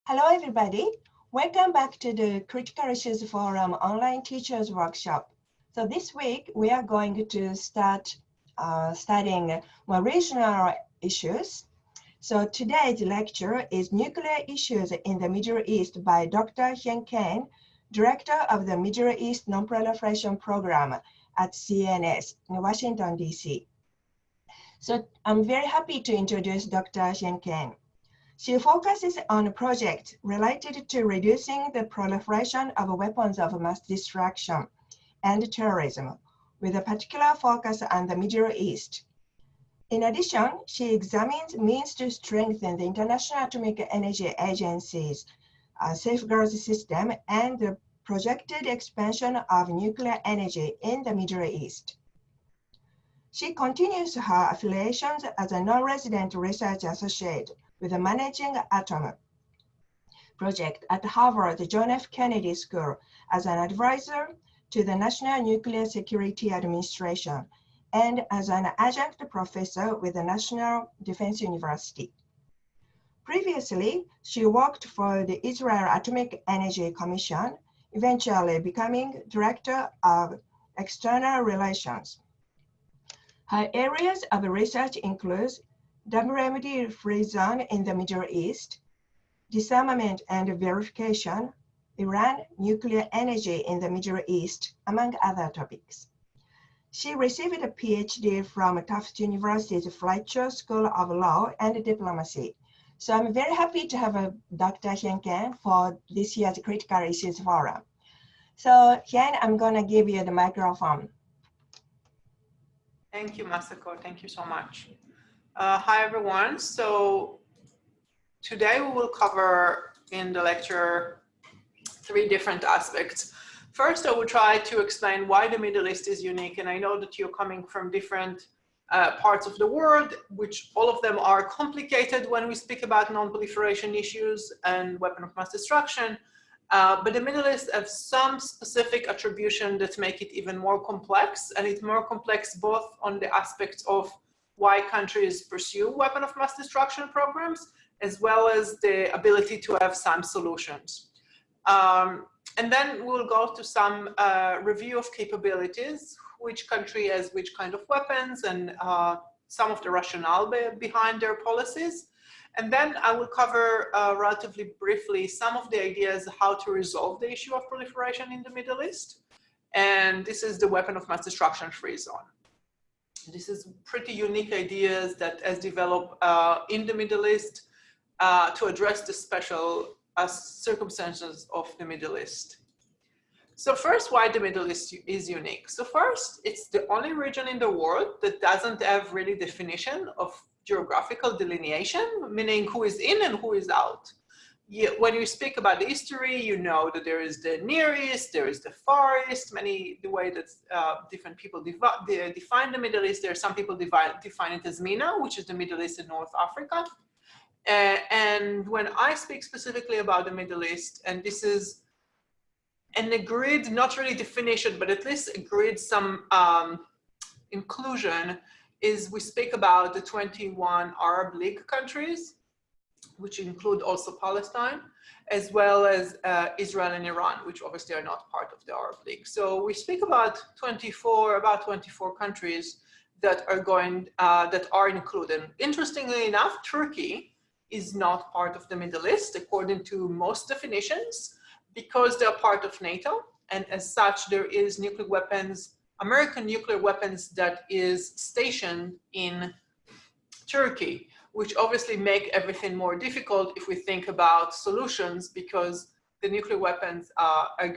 Hello, everybody. Welcome back to the Critical Issues Forum online teachers workshop. So this week, we are going to start studying more regional issues. So today's lecture is Nuclear Issues in the Middle East by Dr. Chen, Director of the Middle East Nonproliferation Program at CNS in Washington, D.C. So I'm very happy to introduce Dr. Chen. She focuses on projects related to reducing the proliferation of weapons of mass destruction and terrorism, with a particular focus on the Middle East. In addition, she examines means to strengthen the International Atomic Energy Agency's safeguards system and the projected expansion of nuclear energy in the Middle East. She continues her affiliations as a non-resident research associate with the Managing Atom project at Harvard John F. Kennedy School as an advisor to the National Nuclear Security Administration and as an adjunct professor with the National Defense University. Previously, she worked for the Israel Atomic Energy Commission, eventually becoming Director of External Relations. Her areas of research include WMD free zone in the Middle East, disarmament and verification, Iran nuclear energy in the Middle East, among other topics. She received a PhD from Tufts University's Fletcher School of Law and Diplomacy. So I'm very happy to have Dr. Chen for this year's Critical Issues Forum. So Chen, I'm gonna give you the microphone. Thank you, Masako. Thank you so much. Hi, everyone. So today we will cover in the lecture 3 different aspects. First, I will try to explain why the Middle East is unique. And I know that you're coming from different parts of the world, which all of them are complicated when we speak about non-proliferation issues and weapon of mass destruction. But the Middle East have some specific attribution that make it even more complex. And it's more complex both on the aspects of why countries pursue weapon of mass destruction programs, as well as the ability to have some solutions. And then we'll go to some review of capabilities, which country has which kind of weapons, and some of the rationale behind their policies. And then I will cover relatively briefly some of the ideas how to resolve the issue of proliferation in the Middle East. And this is the weapon of mass destruction free zone. This is pretty unique ideas that has developed in the Middle East to address the special circumstances of the Middle East. So first, why the Middle East is unique. So first, it's the only region in the world that doesn't have really definition of geographical delineation, meaning who is in and who is out. When you speak about the history, you know that there is the Near East, there is the Far East, the way that different people define the Middle East. There are some people define it as MENA, which is the Middle East and North Africa. And when I speak specifically about the Middle East, and this is an agreed, not really definition, but at least agreed some inclusion, is we speak about the 21 Arab League countries, which include also Palestine, as well as Israel and Iran, which obviously are not part of the Arab League. So we speak about 24 countries that are included. Interestingly enough, Turkey is not part of the Middle East, according to most definitions, because they're part of NATO. And as such, there is nuclear weapons, American nuclear weapons that is stationed in Turkey, which obviously make everything more difficult if we think about solutions, because the nuclear weapons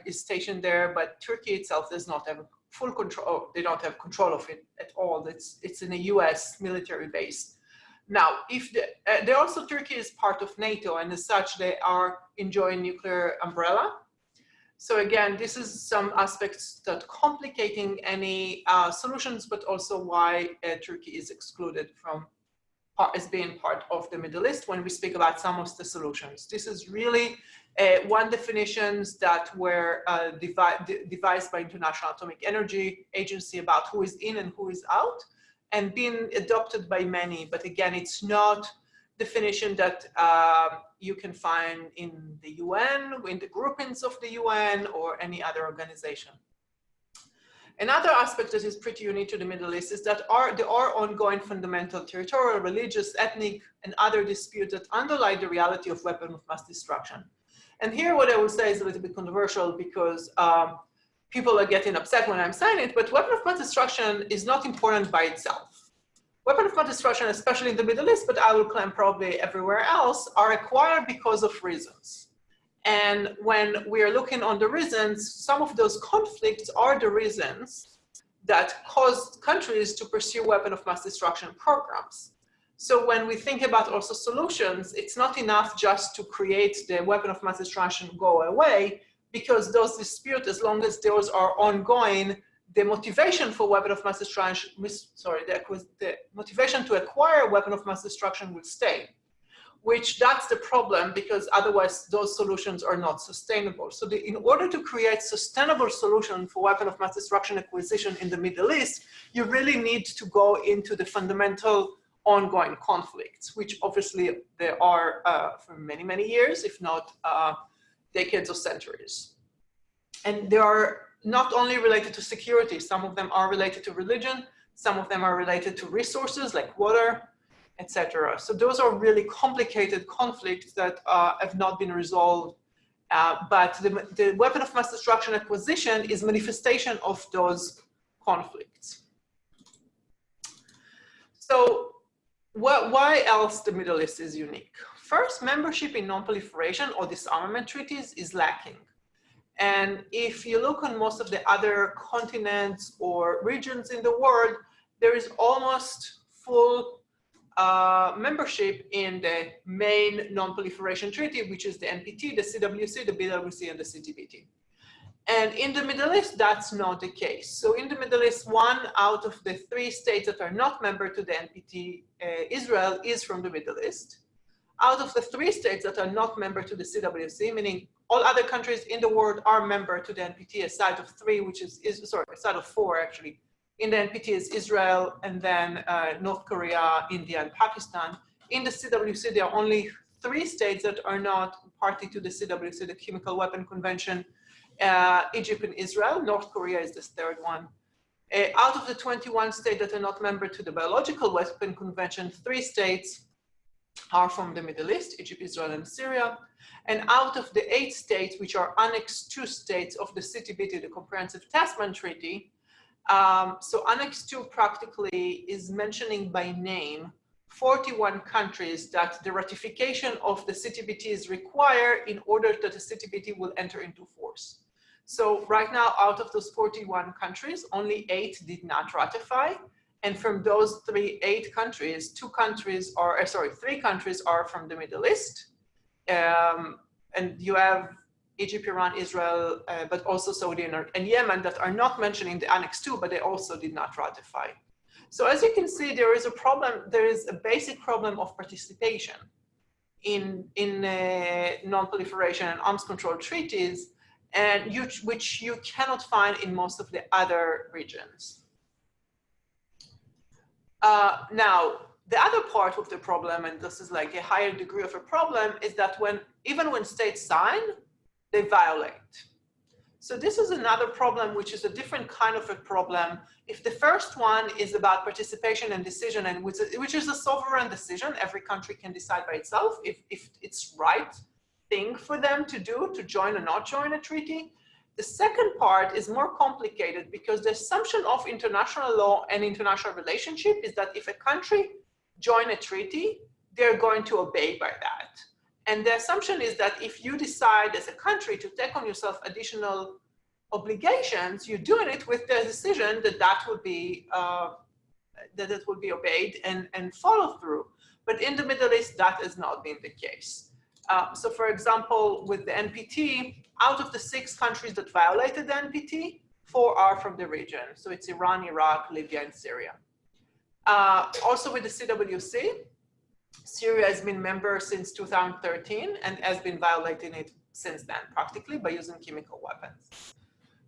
is stationed there, but Turkey itself does not have full control. They don't have control of it at all. It's in a US military base. Now, Turkey is part of NATO, and as such, they are enjoying nuclear umbrella. So again, this is some aspects that complicating any solutions, but also why Turkey is excluded from as being part of the Middle East when we speak about some of the solutions. This is really one definitions that were devised by International Atomic Energy Agency about who is in and who is out, and being adopted by many. But again, it's not definition that you can find in the UN, in the groupings of the UN, or any other organization. Another aspect that is pretty unique to the Middle East is that there are ongoing fundamental territorial, religious, ethnic, and other disputes that underlie the reality of weapons of mass destruction. And here what I will say is a little bit controversial because people are getting upset when I'm saying it, but weapon of mass destruction is not important by itself. Weapon of mass destruction, especially in the Middle East, but I will claim probably everywhere else, are acquired because of reasons. And when we are looking on the reasons, some of those conflicts are the reasons that caused countries to pursue weapon of mass destruction programs. So when we think about also solutions, it's not enough just to create the weapon of mass destruction go away, because those disputes, as long as those are ongoing, the motivation for weapon of mass destruction, the motivation to acquire weapon of mass destruction will stay. Which that's the problem, because otherwise those solutions are not sustainable. So in order to create sustainable solution for weapon of mass destruction acquisition in the Middle East, you really need to go into the fundamental ongoing conflicts, which obviously there are for many, many years, if not decades or centuries. And they are not only related to security, some of them are related to religion, some of them are related to resources like water, etc. So those are really complicated conflicts that have not been resolved, but the weapon of mass destruction acquisition is manifestation of those conflicts. So why else the Middle East is unique? First, membership in non-proliferation or disarmament treaties is lacking. And if you look on most of the other continents or regions in the world, there is almost full membership in the main non-proliferation treaty, which is the NPT, the CWC, the BWC, and the CTBT. And in the Middle East, that's not the case. So in the Middle East, 1 out of the 3 states that are not member to the NPT, Israel, is from the Middle East. Out of the 3 states that are not member to the CWC, meaning all other countries in the world are member to the NPT, aside of 3, which is aside of 4 actually. In the NPT is Israel, and then North Korea, India, and Pakistan. In the CWC, there are only 3 states that are not party to the CWC, the Chemical Weapon Convention, Egypt and Israel. North Korea is the 3rd one. Out of the 21 states that are not member to the Biological Weapon Convention, 3 states are from the Middle East, Egypt, Israel, and Syria. And out of the 8 states, which are Annex 2 states of the CTBT, the Comprehensive Task Ban Treaty, so Annex 2 practically is mentioning by name 41 countries that the ratification of the CTBT is required in order that the CTBT will enter into force. So right now, out of those 41 countries, only 8 did not ratify. And from those 8 countries, 3 countries are from the Middle East. And you have Egypt, Iran, Israel, but also Saudi and Yemen that are not mentioned in the Annex 2, but they also did not ratify. So as you can see, there is a problem, there is a basic problem of participation in non-proliferation and arms control treaties, and which you cannot find in most of the other regions. Now, the other part of the problem, and this is like a higher degree of a problem, is that even when states sign, they violate. So this is another problem, which is a different kind of a problem. If the first one is about participation and decision, and which is a sovereign decision, every country can decide by itself if it's right thing for them to do, to join or not join a treaty. The second part is more complicated because the assumption of international law and international relationship is that if a country join a treaty, they're going to obey by that. And the assumption is that if you decide as a country to take on yourself additional obligations, you're doing it with the decision that will be obeyed and follow through. But in the Middle East, that has not been the case. So for example, with the NPT, out of the 6 countries that violated the NPT, 4 are from the region. So it's Iran, Iraq, Libya, and Syria. Also with the CWC, Syria has been member since 2013 and has been violating it since then, practically by using chemical weapons.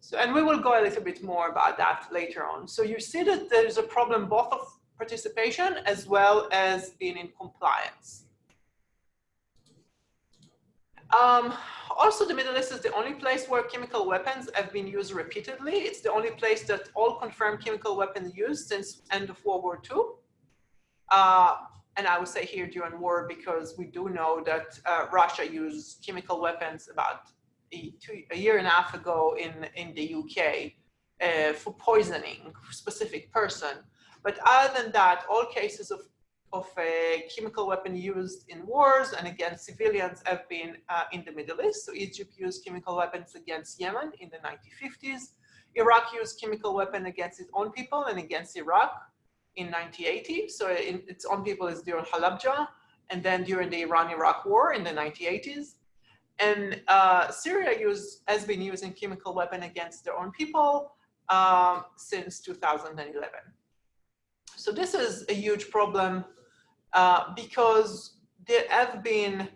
So, and we will go a little bit more about that later on. So you see that there's a problem both of participation as well as being in compliance. Also, the Middle East is the only place where chemical weapons have been used repeatedly. It's the only place that all confirmed chemical weapons used since end of World War II. And I would say here during war, because we do know that Russia used chemical weapons about a year and a half ago in the UK for poisoning a specific person. But other than that, all cases of a chemical weapon used in wars and against civilians have been in the Middle East. So Egypt used chemical weapons against Yemen in the 1950s. Iraq used chemical weapon against its own people and against Iraq in 1980. So its own people is during Halabja, and then during the Iran-Iraq war in the 1980s. And Syria has been using chemical weapon against their own people since 2011. So this is a huge problem because there have been,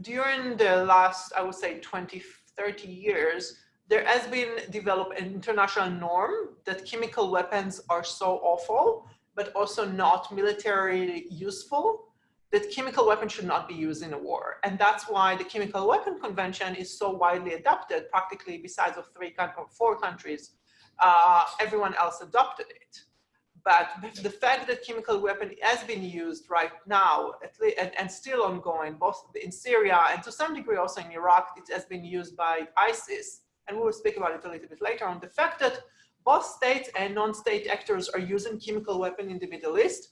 during the last, I would say 20, 30 years, there has been developed an international norm that chemical weapons are so awful, but also not militarily useful, that chemical weapons should not be used in a war. And that's why the Chemical Weapon Convention is so widely adopted, practically besides of 4 countries, everyone else adopted it. But the fact that chemical weapon has been used right now, and still ongoing, both in Syria and to some degree also in Iraq, it has been used by ISIS. And we will speak about it a little bit later on. The fact that both state and non-state actors are using chemical weapon in the Middle East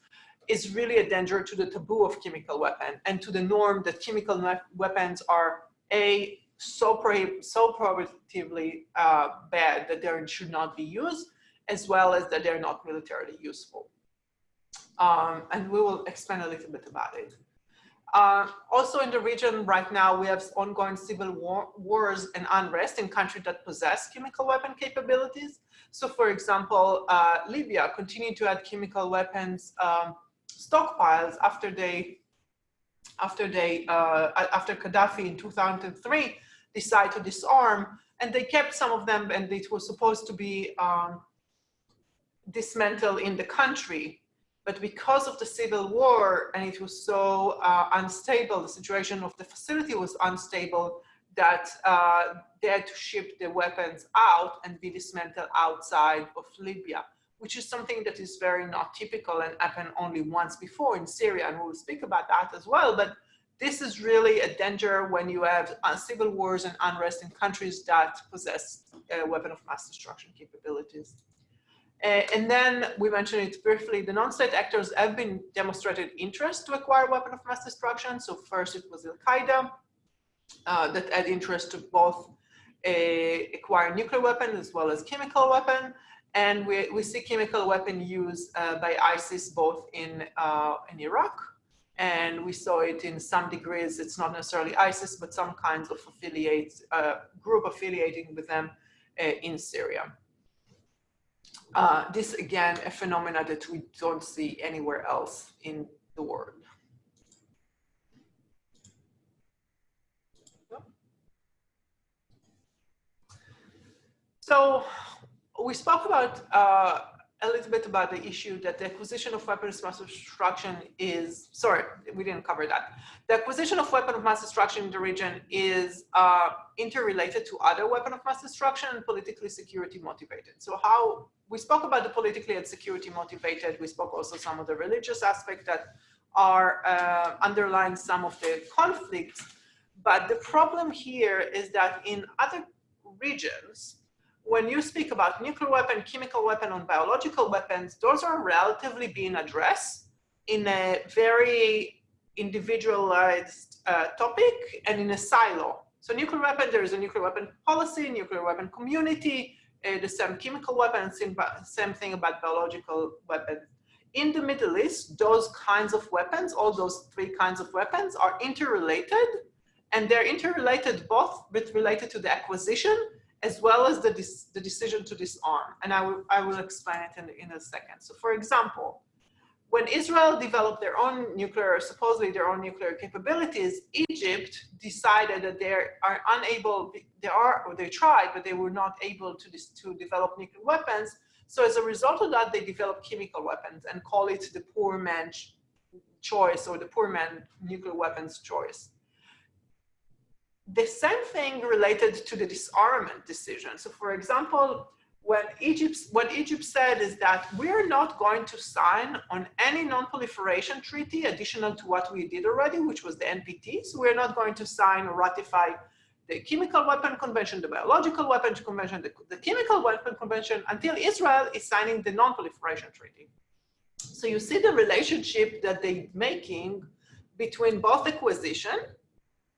is really a danger to the taboo of chemical weapon and to the norm that chemical weapons are so prohibitively bad that they should not be used, as well as that they're not militarily useful. And we will expand a little bit about it. Also in the region right now, we have ongoing civil wars and unrest in countries that possess chemical weapon capabilities. So for example, Libya continued to add chemical weapons stockpiles after Gaddafi in 2003 decided to disarm, and they kept some of them, and it was supposed to be dismantled in the country. But because of the civil war, and it was so unstable, the situation of the facility was unstable, that they had to ship the weapons out and be dismantled outside of Libya, which is something that is very not typical and happened only once before in Syria, and we'll speak about that as well. But this is really a danger when you have civil wars and unrest in countries that possess weapon of mass destruction capabilities. And then we mentioned it briefly, the non-state actors have been demonstrated interest to acquire weapon of mass destruction. So first it was Al-Qaeda that had interest to both acquire nuclear weapon as well as chemical weapon. And we see chemical weapon used by ISIS both in Iraq, and we saw it in some degrees. It's not necessarily ISIS, but some kinds of affiliates, group affiliating with them in Syria. This again, a phenomena that we don't see anywhere else in the world. So we spoke about a little bit about the issue that the acquisition of weapons of mass destruction is, sorry, we didn't cover that. The acquisition of weapons of mass destruction in the region is interrelated to other weapons of mass destruction and politically security motivated. So how, we spoke about the politically and security motivated, we spoke also some of the religious aspects that are underlying some of the conflicts. But the problem here is that in other regions, when you speak about nuclear weapon, chemical weapon, and biological weapons, those are relatively being addressed in a very individualized topic and in a silo. So nuclear weapon, there is a nuclear weapon policy, nuclear weapon community, the same chemical weapon, same thing about biological weapons. In the Middle East, those kinds of weapons, all those 3 kinds of weapons are interrelated, and they're interrelated both with related to the acquisition as well as the decision to disarm. And I will explain it in a second. So for example, when Israel developed their own nuclear, supposedly their own nuclear capabilities, Egypt decided that they are unable, they tried, but they were not able to develop nuclear weapons. So as a result of that, they developed chemical weapons and call it the poor man's choice, or the poor man nuclear weapons choice. The same thing related to the disarmament decision. So for example, what Egypt said is that we're not going to sign on any non-proliferation treaty additional to what we did already, which was the NPT. So we're not going to sign or ratify the Chemical Weapon Convention, the Biological Weapons Convention, the Chemical Weapon Convention, until Israel is signing the Non-Proliferation Treaty. So you see the relationship that they're making between both acquisition,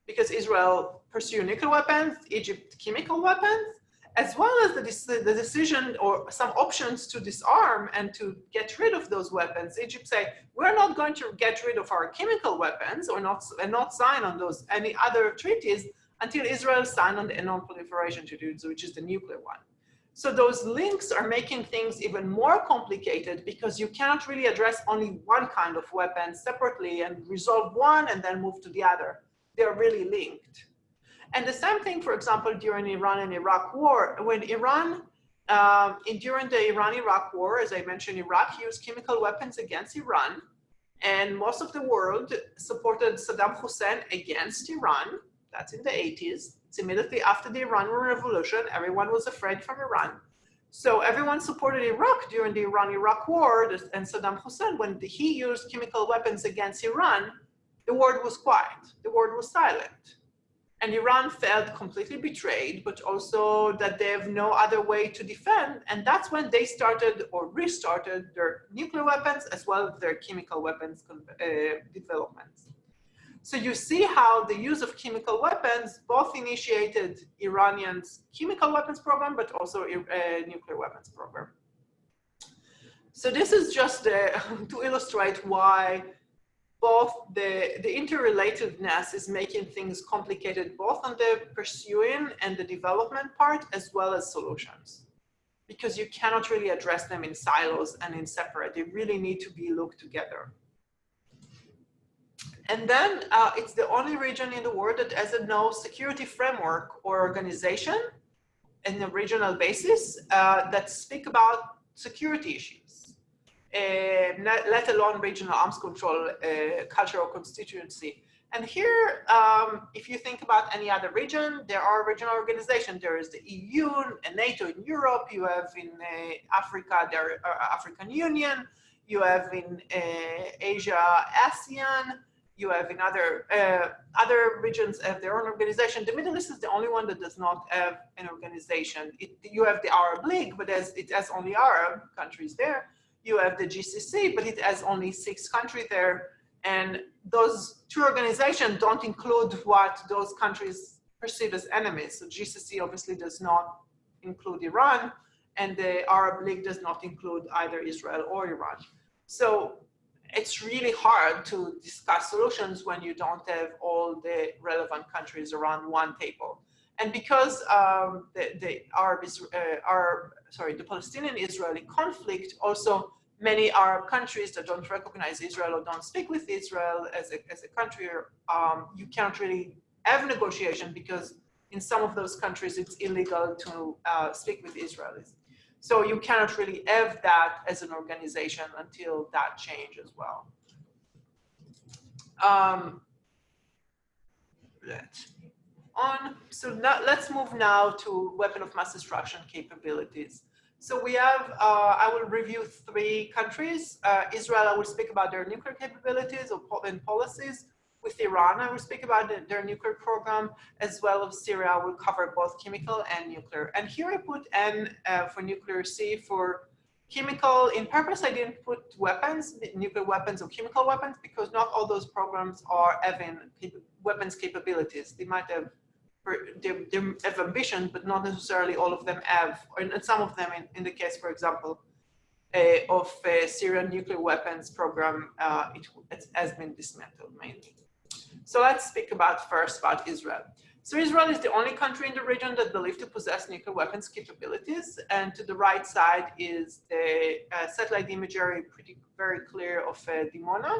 because Israel pursue nuclear weapons, Egypt chemical weapons, as well as the decision or some options to disarm and to get rid of those weapons. Egypt say, we're not going to get rid of our chemical weapons or not sign on those any other treaties until Israel sign on the non-proliferation treaty, which is the nuclear one. So those links are making things even more complicated because you cannot really address only one kind of weapon separately and resolve one and then move to the other. They're really linked. And the same thing, for example, during Iran and Iraq war, when Iran, during the Iran-Iraq war, as I mentioned, Iraq used chemical weapons against Iran, and most of the world supported Saddam Hussein against Iran. That's in the 80s. It's immediately after the Iranian Revolution. Everyone was afraid from Iran. So everyone supported Iraq during the Iran-Iraq war, and Saddam Hussein, when he used chemical weapons against Iran, the world was quiet, the world was silent. And Iran felt completely betrayed, but also that they have no other way to defend. And that's when they started or restarted their nuclear weapons as well as their chemical weapons developments. So you see how the use of chemical weapons both initiated Iranians' chemical weapons program, but also a nuclear weapons program. So this is just to illustrate why both the interrelatedness is making things complicated, both on the pursuing and the development part, as well as solutions. Because you cannot really address them in silos and in separate. They really need to be looked together. And then it's the only region in the world that has no security framework or organization in a regional basis that speak about security issues. Let alone regional arms control, cultural constituency. And here, if you think about any other region, there are regional organizations. There is the EU and NATO in Europe. You have in Africa, there are African Union. You have in Asia, ASEAN. You have in other regions have their own organization. The Middle East is the only one that does not have an organization. You have the Arab League, but it has only Arab countries there. You have the GCC, but it has only 6 countries there. And those 2 organizations don't include what those countries perceive as enemies. So GCC obviously does not include Iran, and the Arab League does not include either Israel or Iran. So it's really hard to discuss solutions when you don't have all the relevant countries around one table. And because the Palestinian-Israeli conflict, also many Arab countries that don't recognize Israel or don't speak with Israel as a country, you can't really have negotiation because in some of those countries it's illegal to speak with Israelis. So you cannot really have that as an organization until that change as well. So now, let's move now to weapon of mass destruction capabilities. So we have, I will review 3 countries. Israel, I will speak about their nuclear capabilities and policies. With Iran, I will speak about their nuclear program, as well as Syria. I will cover both chemical and nuclear. And here I put N for nuclear, C for chemical. In purpose, I didn't put weapons, nuclear weapons or chemical weapons, because not all those programs are having weapons capabilities. They might have, they have ambition, but not necessarily all of them have, and some of them, in the case, for example, of Syrian nuclear weapons program, it has been dismantled mainly. So let's speak first about Israel. So Israel is the only country in the region that believed to possess nuclear weapons capabilities. And to the right side is the satellite imagery, very clear, of Dimona.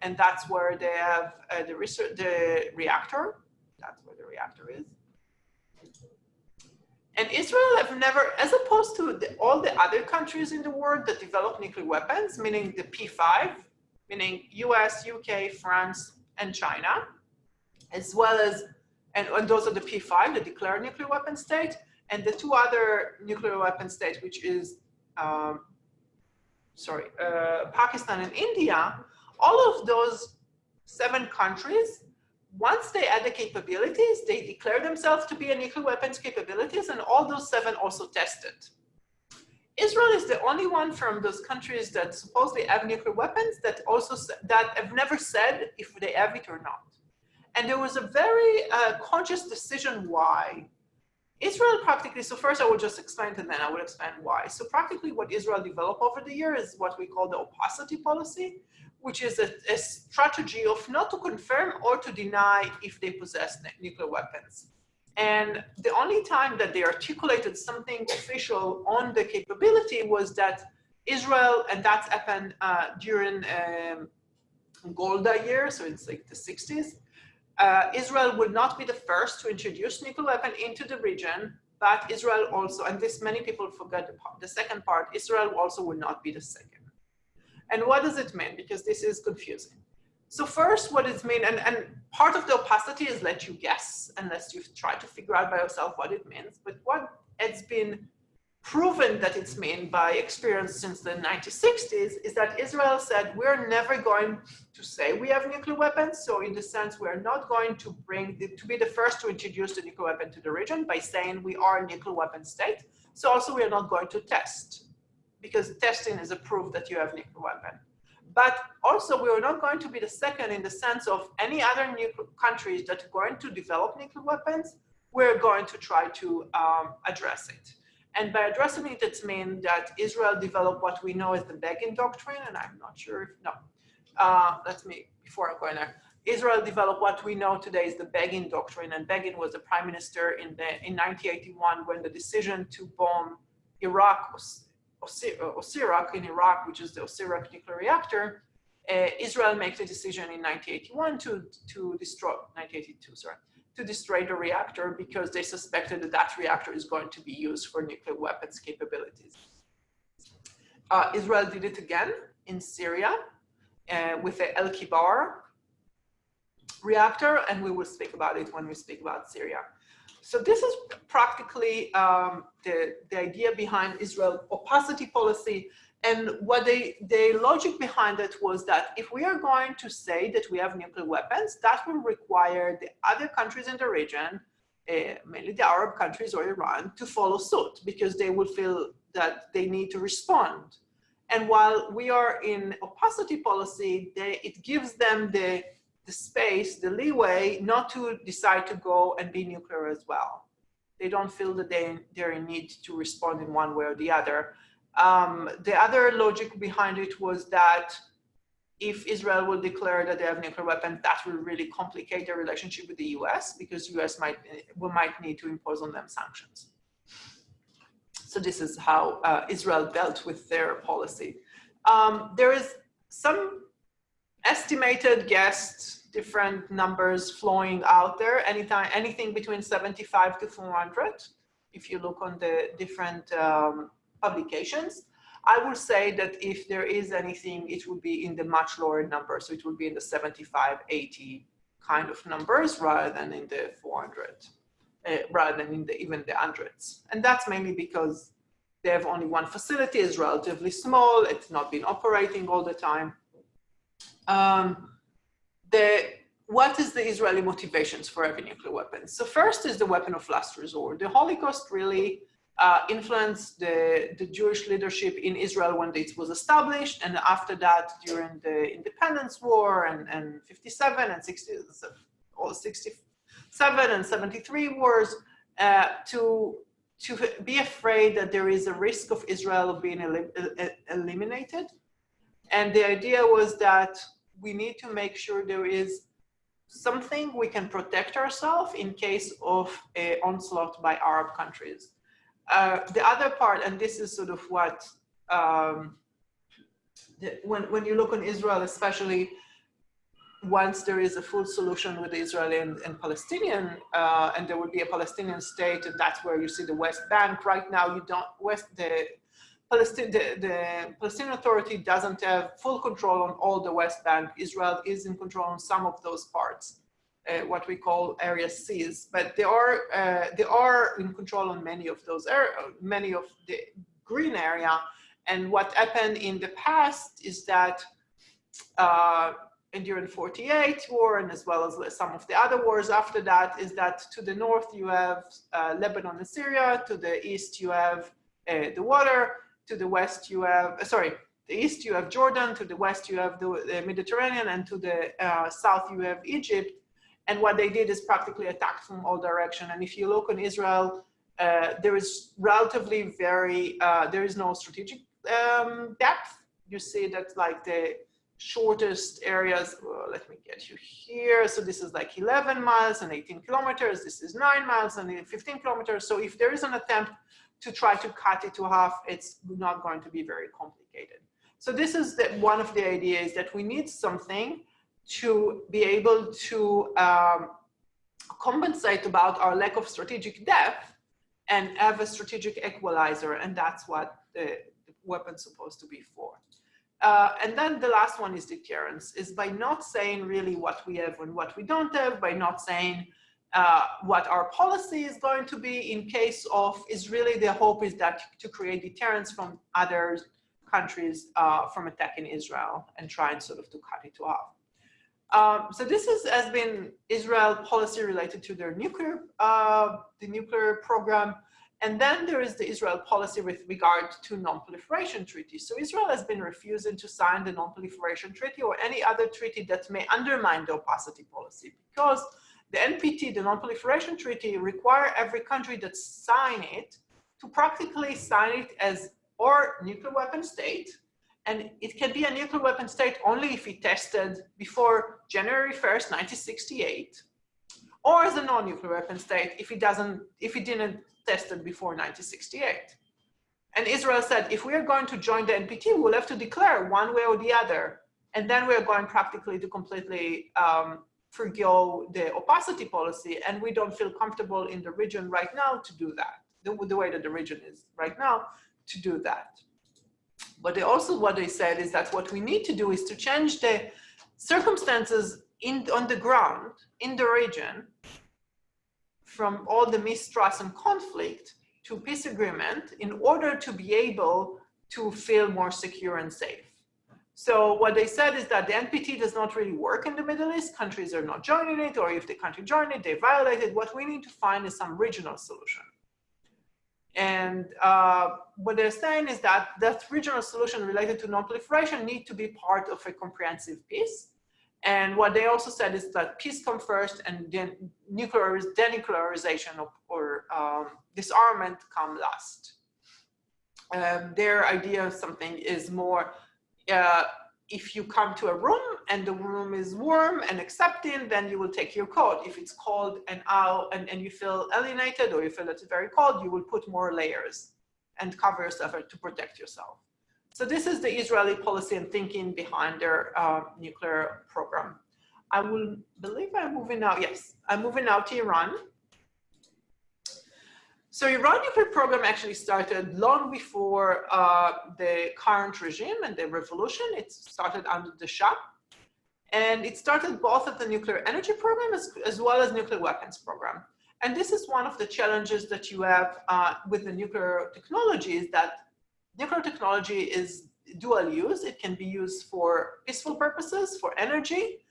And that's where they have the reactor. That's where the reactor is. And Israel have never, as opposed to all the other countries in the world that develop nuclear weapons, meaning the P5, meaning US, UK, France, and China, as well as And those are the P5, the declared nuclear weapon state, and the two other nuclear weapon states, which is, Pakistan and India. All of those 7 countries, once they add the capabilities, they declare themselves to be a nuclear weapons capabilities, and all those 7 also tested. Israel is the only one from those countries that supposedly have nuclear weapons that have never said if they have it or not. And there was a very conscious decision why. Israel practically, so first I will just explain and then I will explain why. So practically what Israel developed over the years is what we call the opacity policy, which is a strategy of not to confirm or to deny if they possess nuclear weapons. And the only time that they articulated something official on the capability was that Israel, and that's happened during Golda year, so it's like the 60s, Israel would not be the first to introduce nuclear weapon into the region, but Israel also, and this many people forget the second part, Israel also would not be the second. And what does it mean? Because this is confusing. So first, what it means, and part of the opacity is let you guess, unless you try to figure out by yourself what it means. But what has been proven that it's meant by experience since the 1960s is that Israel said, we're never going to say we have nuclear weapons. So in the sense, we're not going to be the first to introduce the nuclear weapon to the region by saying we are a nuclear weapon state. So also we are not going to test, because testing is a proof that you have nuclear weapon. But also we are not going to be the second in the sense of any other countries that are going to develop nuclear weapons, we're going to try to address it. And by addressing it, it means that Israel developed what we know as the Begin Doctrine, and I'm not sure if, no, before I'm going there. Israel developed what we know today is the Begin Doctrine, and Begin was the prime minister in 1981 when the decision to bomb Iraq, Osirak in Iraq, which is the Osirak nuclear reactor, Israel makes a decision in 1981 to destroy, 1982, sorry, to destroy the reactor because they suspected that that reactor is going to be used for nuclear weapons capabilities. Israel did it again in Syria with the El Kibar reactor, and we will speak about it when we speak about Syria. So this is practically the idea behind Israel's opacity policy. And what the logic behind it was that if we are going to say that we have nuclear weapons, that will require the other countries in the region, mainly the Arab countries or Iran, to follow suit because they will feel that they need to respond. And while we are in opacity policy, it gives them the space, the leeway not to decide to go and be nuclear as well. They don't feel that they're in need to respond in one way or the other. The other logic behind it was that if Israel will declare that they have nuclear weapons, that will really complicate their relationship with the US because US might need to impose on them sanctions. So this is how Israel dealt with their policy. There is some estimated guessed different numbers flowing out there, anything between 75 to 400. If you look on the different publications, I will say that if there is anything, it would be in the much lower number. So it would be in the 75, 80 kind of numbers rather than in the 400, rather than in even the hundreds. And that's mainly because they have only one facility, it's relatively small, it's not been operating all the time. What is the Israeli motivations for having nuclear weapons? So first is the weapon of last resort. The Holocaust really influenced the Jewish leadership in Israel when it was established, and after that during the Independence War and 57 and 67 and 73 wars, to be afraid that there is a risk of Israel being eliminated. And the idea was that we need to make sure there is something we can protect ourselves in case of an onslaught by Arab countries. The other part, and this is sort of what, when you look on Israel, especially once there is a full solution with the Israeli and Palestinian, and there will be a Palestinian state, and that's where you see the West Bank. Right now, the Palestinian Authority doesn't have full control on all the West Bank. Israel is in control on some of those parts. what we call area Cs, but they are in control on many of those many of the green area. And what happened in the past is that during 48 war, and as well as some of the other wars after that, is that to the north you have Lebanon and Syria, to the east you have the water, to the west you have, the east you have Jordan, to the west you have the Mediterranean, and to the south you have Egypt. And what they did is practically attack from all directions. And if you look on Israel, there is relatively there is no strategic depth. You see that like the shortest areas, well, let me get you here. So this is like 11 miles and 18 kilometers. This is 9 miles and 15 kilometers. So if there is an attempt to try to cut it to half, it's not going to be very complicated. So this is one of the ideas, that we need something to be able to compensate about our lack of strategic depth and have a strategic equalizer. And that's what the weapon's supposed to be for. And then the last one is deterrence, is by not saying really what we have and what we don't have, by not saying what our policy is going to be in case of, is really the hope is that to create deterrence from other countries from attacking Israel and trying sort of to cut it to half. So this has been Israel policy related to their nuclear, the nuclear program. And then there is the Israel policy with regard to non-proliferation treaties. So Israel has been refusing to sign the non-proliferation treaty or any other treaty that may undermine the opacity policy, because the NPT, the non-proliferation treaty, require every country that sign it to practically sign it as or nuclear weapon state. And it can be a nuclear weapon state only if it tested before January 1st, 1968, or as a non-nuclear weapon state if it didn't tested before 1968. And Israel said, if we are going to join the NPT, we'll have to declare one way or the other. And then we're going practically to completely forgo the opacity policy. And we don't feel comfortable in the region right now to do that, the way that the region is right now to do that. But they also, what they said is that what we need to do is to change the circumstances on the ground, in the region, from all the mistrust and conflict to peace agreement in order to be able to feel more secure and safe. So what they said is that the NPT does not really work in the Middle East. Countries are not joining it, or if the country joined it, they violate it. What we need to find is some regional solution. And what they're saying is that that regional solution related to non-proliferation need to be part of a comprehensive peace. And what they also said is that peace comes first, and then denuclearization or disarmament come last. Their idea of something is more, if you come to a room and the room is warm and accepting, then you will take your coat. If it's cold and you feel alienated, or you feel that it's very cold, you will put more layers and cover yourself to protect yourself. So this is the Israeli policy and thinking behind their nuclear program. I will believe I'm moving now. Yes, I'm moving now to Iran. So Iran nuclear program actually started long before the current regime and the revolution. It started under the Shah. And it started both at the nuclear energy program as well as nuclear weapons program. And this is one of the challenges that you have with the nuclear technology, is that nuclear technology is dual use. It can be used for peaceful purposes, for energy,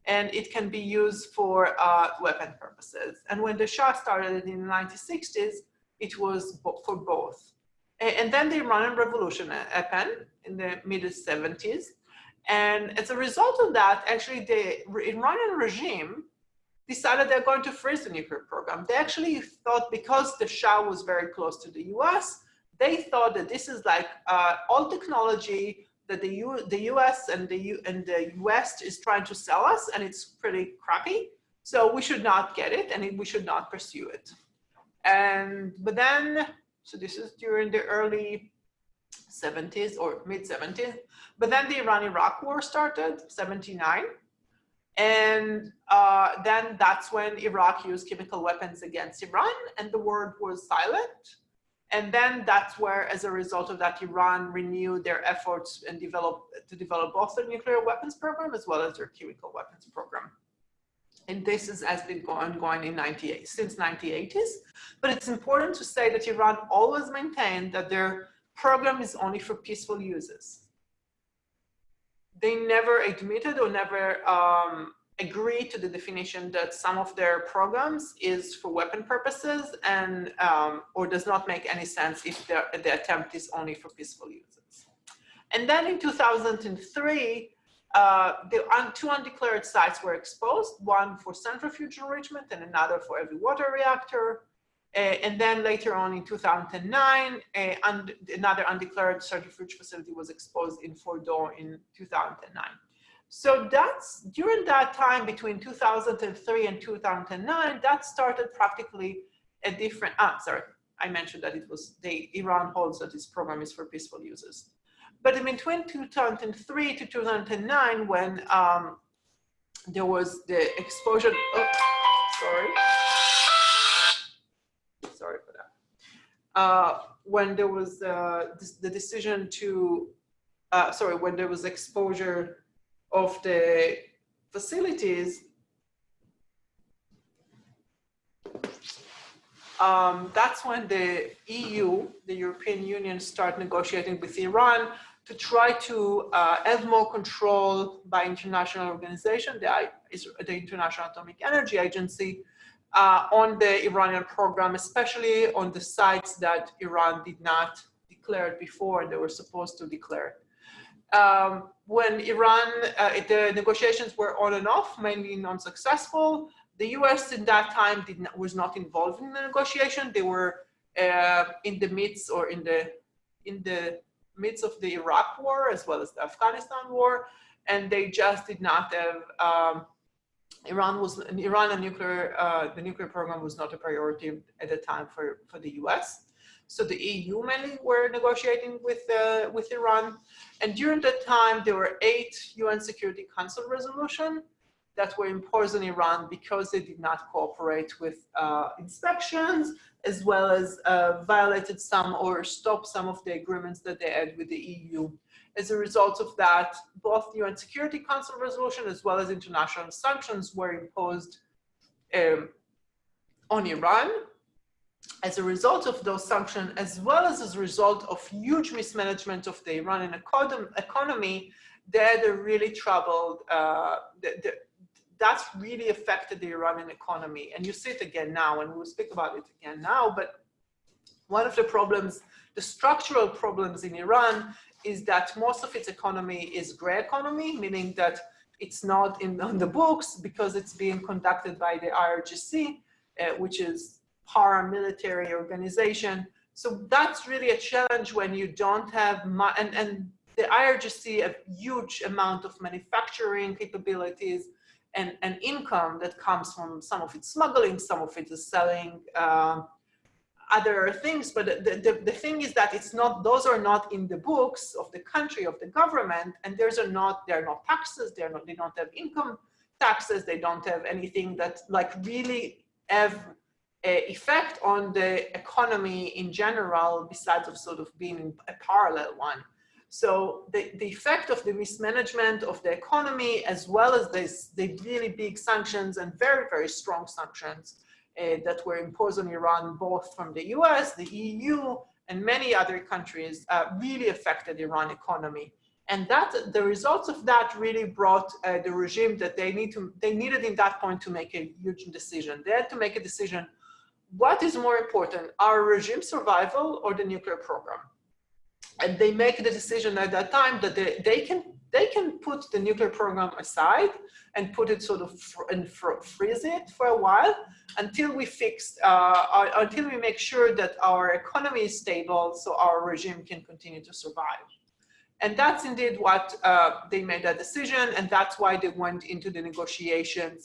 and it can be used for weapon purposes. And when the Shah started in the 1960s, it was for both. And then the Iranian Revolution happened in the mid-70s. And as a result of that, actually the Iranian regime decided they're going to freeze the nuclear program. They actually thought, because the Shah was very close to the US, they thought that this is like all technology that the US and the West is trying to sell us, and it's pretty crappy. So we should not get it, and we should not pursue it. But then, so this is during the early 70s or mid 70s, but then the Iran-Iraq war started, 79. And then that's when Iraq used chemical weapons against Iran, and the world was silent. And then that's where, as a result of that, Iran renewed their efforts and develop both their nuclear weapons program as well as their chemical weapons program. And this has been ongoing in since 1980s. But it's important to say that Iran always maintained that their program is only for peaceful uses. They never admitted or never agreed to the definition that some of their programs is for weapon purposes and or does not make any sense if the attempt is only for peaceful uses. And then in 2003, the two undeclared sites were exposed, one for centrifuge enrichment and another for heavy water reactor. And then later on in 2009, another undeclared centrifuge facility was exposed in Fordo in 2009. So that's during that time between 2003 and 2009, that started practically a different, I mentioned that it was, Iran holds that this program is for peaceful uses. But in between 2003 to 2009, when there was the exposure, sorry for that. When there was the decision to, when there was exposure of the facilities, that's when the EU, the European Union, started negotiating with Iran to try to have more control by international organization, the International Atomic Energy Agency, on the Iranian program, especially on the sites that Iran did not declare before and they were supposed to declare. When Iran, the negotiations were on and off, mainly non-successful. The US in that time was not involved in the negotiation. They were in the midst or in the midst of the Iraq war as well as the Afghanistan war, and they just did not have. Iran and the nuclear program was not a priority at the time for the US. So the EU mainly were negotiating with Iran, and during that time there were 8 UN Security Council resolutions that were imposed on Iran because they did not cooperate with inspections, as well as violated some or stopped some of the agreements that they had with the EU. As a result of that, both UN Security Council resolution as well as international sanctions were imposed on Iran. As a result of those sanctions, as well as a result of huge mismanagement of the Iranian economy, they had a really troubled, that's really affected the Iranian economy. And you see it again now, and we'll speak about it again now, but one of the problems, the structural problems in Iran is that most of its economy is gray economy, meaning that it's not on the books because it's being conducted by the IRGC, which is paramilitary organization. So that's really a challenge when you don't have, and the IRGC have huge amount of manufacturing capabilities and income that comes from some of it smuggling, some of it is selling other things. But the thing is that it's not; those are not in the books of the country, of the government, and there are not taxes. They don't have income taxes. They don't have anything that like really have an effect on the economy in general, besides of sort of being a parallel one. So the effect of the mismanagement of the economy, as well as the really big sanctions and very, very strong sanctions that were imposed on Iran, both from the US, the EU, and many other countries, really affected Iran economy. And that the results of that really brought the regime that they needed in that point to make a huge decision. They had to make a decision: what is more important, our regime survival or the nuclear program? And they make the decision at that time that they can put the nuclear program aside and put it sort of freeze it for a while until we until we make sure that our economy is stable, so our regime can continue to survive. And that's indeed what they made that decision, and that's why they went into the negotiations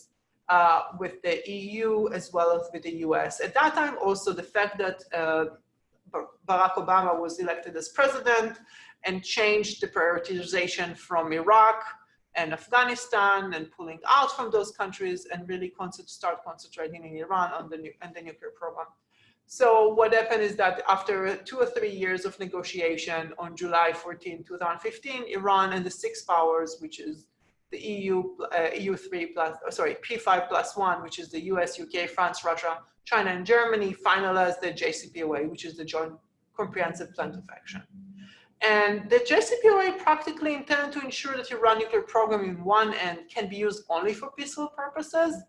with the EU as well as with the US. At that time, also the fact that Barack Obama was elected as president and changed the prioritization from Iraq and Afghanistan and pulling out from those countries and really start concentrating in Iran on the nuclear program. So what happened is that after 2 or 3 years of negotiation, on July 14, 2015, Iran and the 6 powers, which is the P5+1, which is the US, UK, France, Russia, China, and Germany, finalized the JCPOA, which is the Joint Comprehensive Plan of Action. And the JCPOA practically intended to ensure that Iran nuclear program in one end can be used only for peaceful purposes.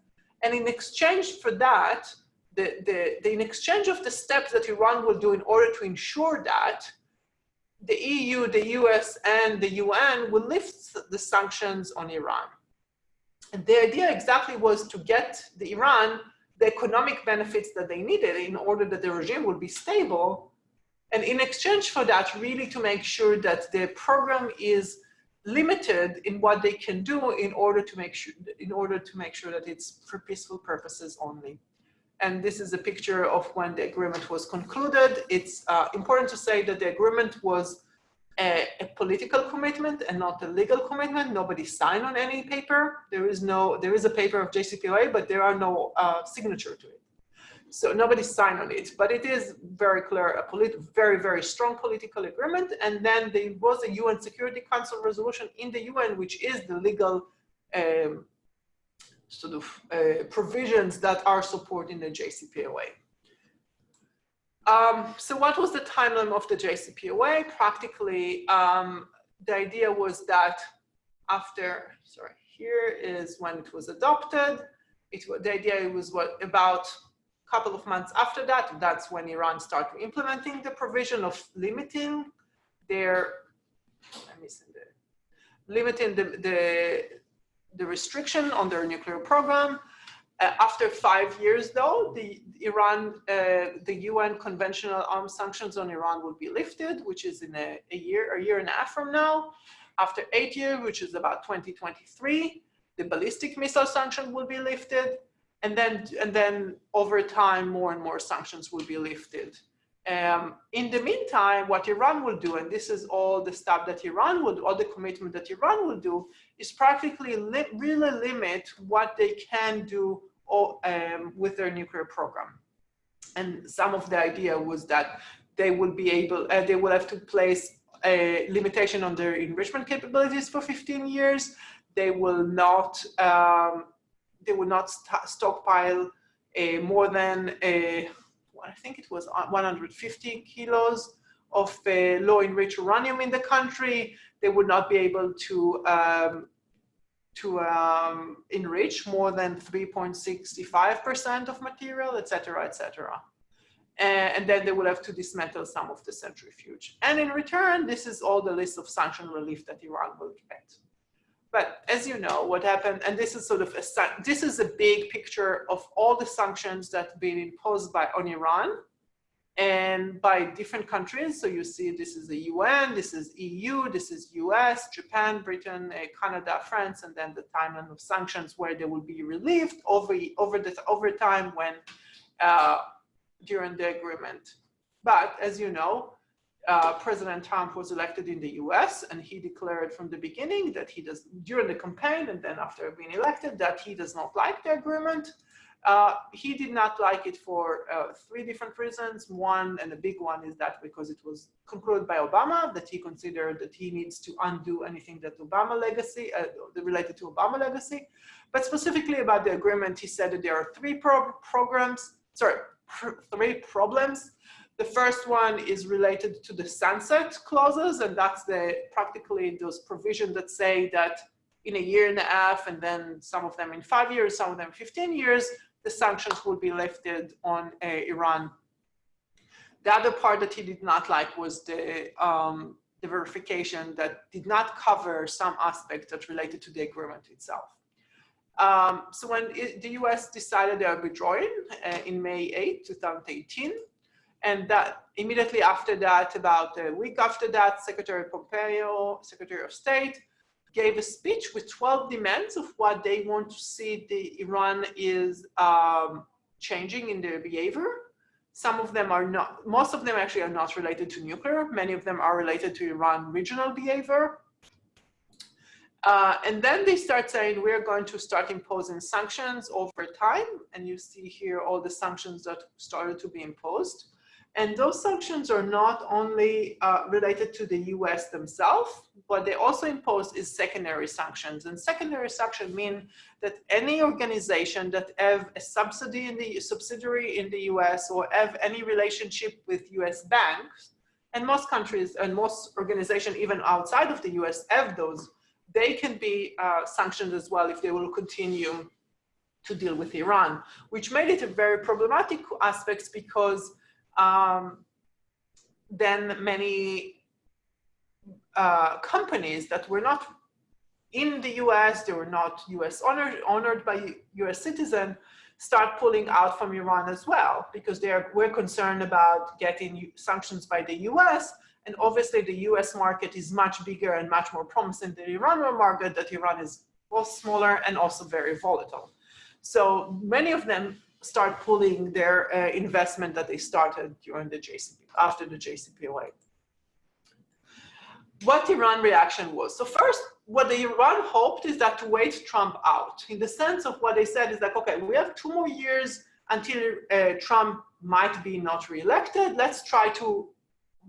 And in exchange for that, in exchange of the steps that Iran will do in order to ensure that, the EU, the US, and the UN will lift the sanctions on Iran. And the idea exactly was to get the Iran the economic benefits that they needed in order that the regime would be stable. And in exchange for that, really to make sure that the program is limited in what they can do in order to make sure that it's for peaceful purposes only. And this is a picture of when the agreement was concluded. It's important to say that the agreement was a political commitment and not a legal commitment. Nobody signed on any paper. There is a paper of JCPOA, but there are no signature to it. So nobody signed on it, but it is very clear, a very, very strong political agreement. And then there was a UN Security Council resolution in the UN, which is the legal provisions that are supporting the JCPOA. So what was the timeline of the JCPOA? Practically, the idea was that here is when it was adopted. The idea was about a couple of months after that, that's when Iran started implementing the provision of limiting the restriction on their nuclear program. After 5 years, though, the UN conventional arms sanctions on Iran will be lifted, which is in a year and a half from now. After 8 years, which is about 2023, the ballistic missile sanction will be lifted, and then over time, more and more sanctions will be lifted. In the meantime, what Iran will do, and this is all the stuff that Iran will do, all the commitment that Iran will do, is practically really limit what they can do with their nuclear program. And some of the idea was that they will be able, they will have to place a limitation on their enrichment capabilities for 15 years. They will not stockpile more than I think it was 150 kilos of low enriched uranium in the country. They would not be able to enrich more than 3.65% of material, et cetera, et cetera. And then they will have to dismantle some of the centrifuge. And in return, this is all the list of sanction relief that Iran will get. But as you know, what happened, and this is this is a big picture of all the sanctions that have been imposed on Iran and by different countries. So you see, this is the UN, this is EU, this is US, Japan, Britain, Canada, France, and then the timeline of sanctions where they will be relieved over time when during the agreement. But as you know, President Trump was elected in the US, and he declared from the beginning that he does, during the campaign and then after being elected, that he does not like the agreement. He did not like it for 3 different reasons. One, and the big one, is that because it was concluded by Obama, that he considered that he needs to undo anything that Obama legacy, related to Obama legacy. But specifically about the agreement, he said that there are 3 problems. The first one is related to the sunset clauses, and that's practically those provisions that say that in a year and a half, and then some of them in 5 years, some of them 15 years, the sanctions will be lifted on Iran. The other part that he did not like was the verification that did not cover some aspects that related to the agreement itself. So when the US decided they are withdrawing in May 8, 2018, and that immediately after that, about a week after that, Secretary Pompeo, Secretary of State, gave a speech with 12 demands of what they want to see the Iran is changing in their behavior. Some of them are not, most of them actually are not related to nuclear. Many of them are related to Iran regional behavior. And then they start saying, we're going to start imposing sanctions over time. And you see here all the sanctions that started to be imposed. And those sanctions are not only related to the US themselves, but they also impose is secondary sanctions. And secondary sanctions mean that any organization that have a subsidiary in the US or have any relationship with US banks, and most countries and most organizations even outside of the US have those, they can be sanctioned as well if they will continue to deal with Iran, which made it a very problematic aspects because then many companies that were not in the US, they were not US honored by US citizens, start pulling out from Iran as well, because we're concerned about getting sanctions by the US. And obviously the US market is much bigger and much more promising than the Iranian market, that Iran is both smaller and also very volatile. So many of them start pulling their investment that they started during the after the JCPOA. What Iran reaction was. So first, what the Iran hoped is that to wait Trump out, in the sense of what they said is like, okay, we have 2 more years until Trump might be not reelected. Let's try to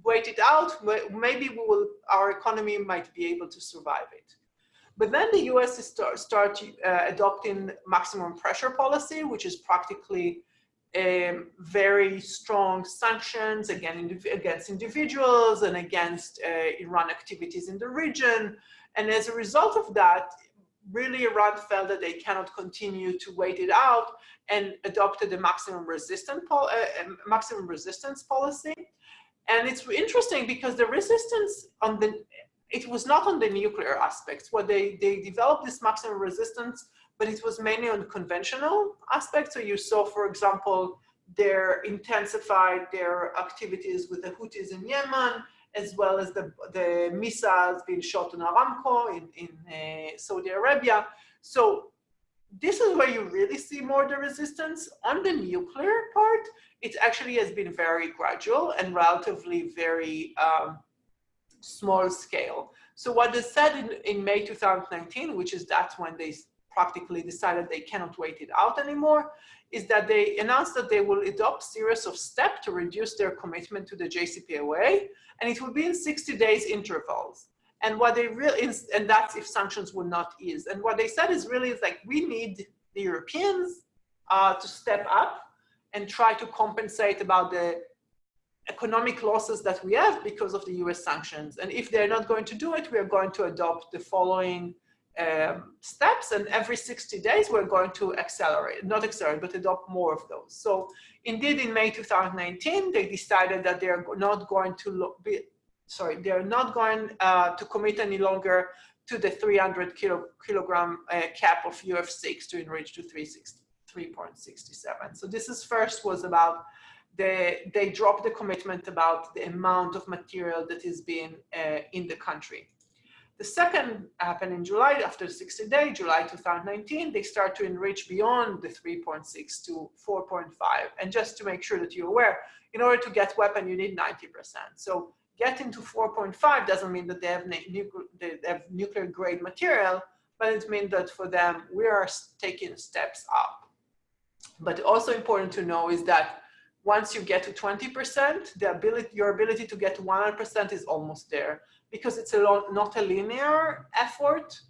wait it out. Maybe our economy might be able to survive it. But then the US start adopting maximum pressure policy, which is practically very strong sanctions against individuals and against Iran activities in the region. And as a result of that, really Iran felt that they cannot continue to wait it out and adopted a maximum resistance policy. And it's interesting because the resistance it was not on the nuclear aspects. What they developed this maximum resistance, but it was mainly on conventional aspects. So you saw, for example, they intensified their activities with the Houthis in Yemen, as well as the missiles being shot on Aramco in Saudi Arabia. So this is where you really see more the resistance. On the nuclear part, it actually has been very gradual and relatively very small scale. So what they said in May 2019, which is that's when they practically decided they cannot wait it out anymore, is that they announced that they will adopt series of steps to reduce their commitment to the JCPOA, and it will be in 60 days intervals. And what they really, and that's if sanctions will not ease. And what they said is really is like, we need the Europeans to step up and try to compensate about the economic losses that we have because of the US sanctions. And if they're not going to do it, we are going to adopt the following steps, and every 60 days we're going to not accelerate, but adopt more of those. So indeed, in May 2019, they decided that they're not going to commit any longer to the 300 kilogram cap of UF6 to enrich to 3.67. So this is first was about they dropped the commitment about the amount of material that is being in the country. The second happened in July, after 60 days, July 2019, they start to enrich beyond the 3.6 to 4.5. And just to make sure that you're aware, in order to get weapon, you need 90%. So getting to 4.5 doesn't mean that they have nuclear grade material, but it means that for them, we are taking steps up. But also important to know is that once you get to 20%, your ability to get to 100% is almost there, because it's not a linear effort.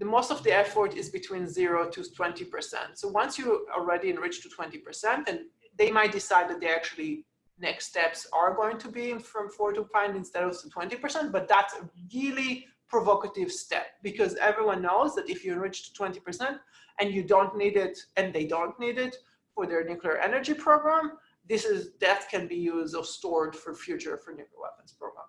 Most of the effort is between 0 to 20%. So once you already enrich to 20%, and they might decide that they actually next steps are going to be from 4 to 5 instead of 20%, but that's a really provocative step, because everyone knows that if you enrich to 20% and you don't need it, and they don't need it for their nuclear energy program, that can be used or stored for nuclear weapons program.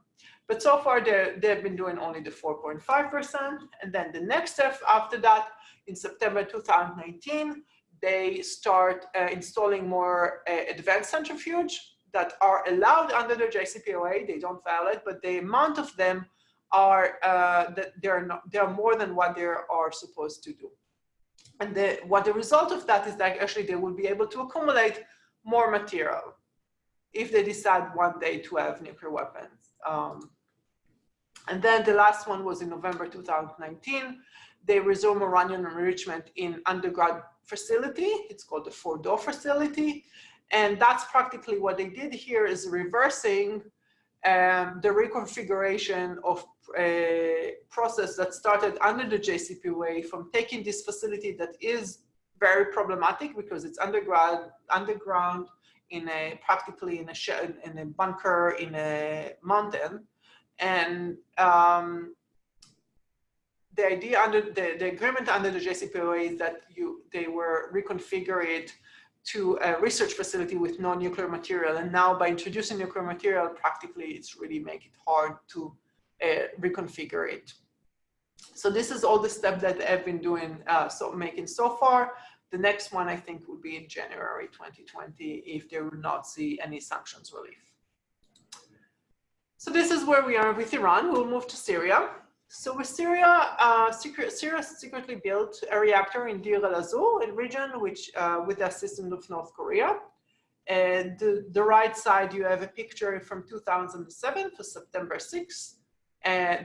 But so far they've been doing only the 4.5%. And then the next step after that, in September 2019, they start installing more advanced centrifuge that are allowed under the JCPOA. They don't violate, but the amount of them are that they're more than what they are supposed to do. And what the result of that is that actually they will be able to accumulate more material if they decide one day to have nuclear weapons. And then the last one was in November 2019. They resume uranium enrichment in underground facility. It's called the Fordo facility. And that's practically what they did here, is reversing the reconfiguration of a process that started under the JCPOA, from taking this facility that is very problematic because it's underground in a practically in a bunker in a mountain, and the idea under the agreement under the JCPOA is that they were reconfigure it to a research facility with no nuclear material, and now by introducing nuclear material, practically it's really make it hard to reconfigure it. So this is all the steps that I've been doing, making so far. The next one I think will be in January 2020 if they will not see any sanctions relief. So this is where we are with Iran. We'll move to Syria. So with Syria, Syria secretly built a reactor in Deir el-Azur, a region which, with the assistance of North Korea. And the right side, you have a picture from 2007 to September 6th.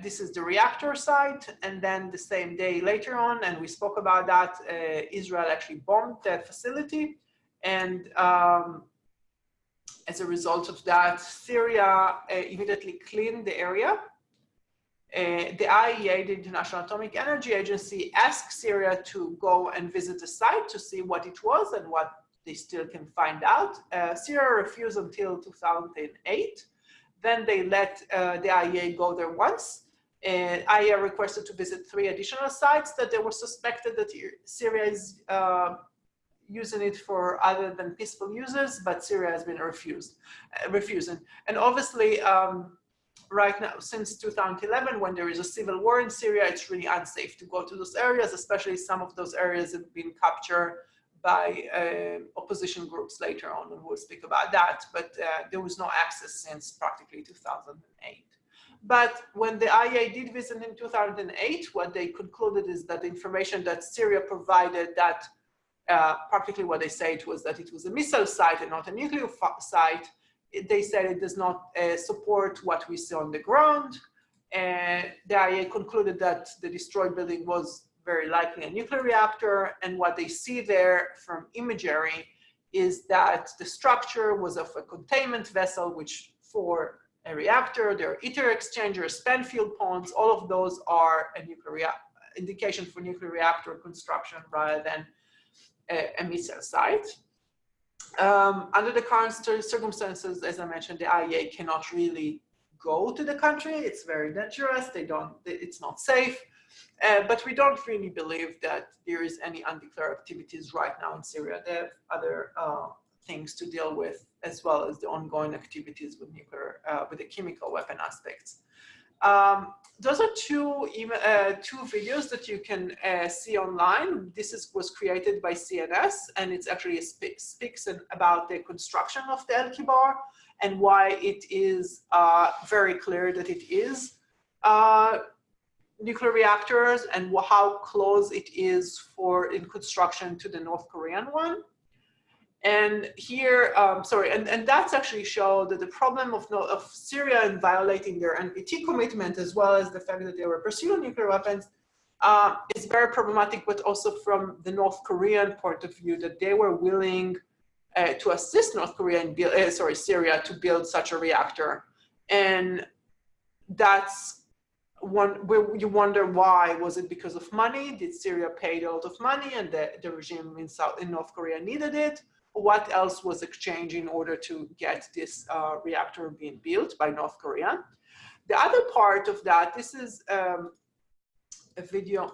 This is the reactor site. And then the same day later on, and we spoke about that, Israel actually bombed that facility. And as a result of that, Syria immediately cleaned the area. The IAEA, the International Atomic Energy Agency, asked Syria to go and visit the site to see what it was and what they still can find out. Syria refused until 2008. Then they let the IAEA go there once. IAEA requested to visit 3 additional sites that they were suspected that Syria is using it for other than peaceful uses, but Syria has been refusing. And obviously, right now, since 2011, when there is a civil war in Syria, it's really unsafe to go to those areas, especially some of those areas have been captured by opposition groups later on, and we'll speak about that. But there was no access since practically 2008. But when the IAEA did visit in 2008, what they concluded is that the information that Syria provided, that practically what they said was that it was a missile site and not a nuclear site. They said it does not support what we see on the ground. And the IAEA concluded that the destroyed building was very likely a nuclear reactor. And what they see there from imagery is that the structure was of a containment vessel, which for a reactor, there are heater exchangers, spent fuel ponds, all of those are a nuclear indication for nuclear reactor construction rather than a missile site. Under the current circumstances, as I mentioned, the IAEA cannot really go to the country. It's very dangerous. It's not safe. But we don't really believe that there is any undeclared activities right now in Syria. They have other things to deal with, as well as the ongoing activities with nuclear, with the chemical weapon aspects. Those are two videos that you can see online. This was created by CNS, and it's actually speaks about the construction of the El-Kibar and why it is very clear that it is nuclear reactors and how close it is in construction to the North Korean one. And here, and that's actually showed that the problem of Syria in violating their NPT commitment, as well as the fact that they were pursuing nuclear weapons, is very problematic, but also from the North Korean point of view, that they were willing to assist North Korea and Syria to build such a reactor. And that's one where you wonder why. Was it because of money? Did Syria pay a lot of money and the regime in North Korea needed it? What else was exchanged in order to get this reactor being built by North Korea? The other part of that, this is a video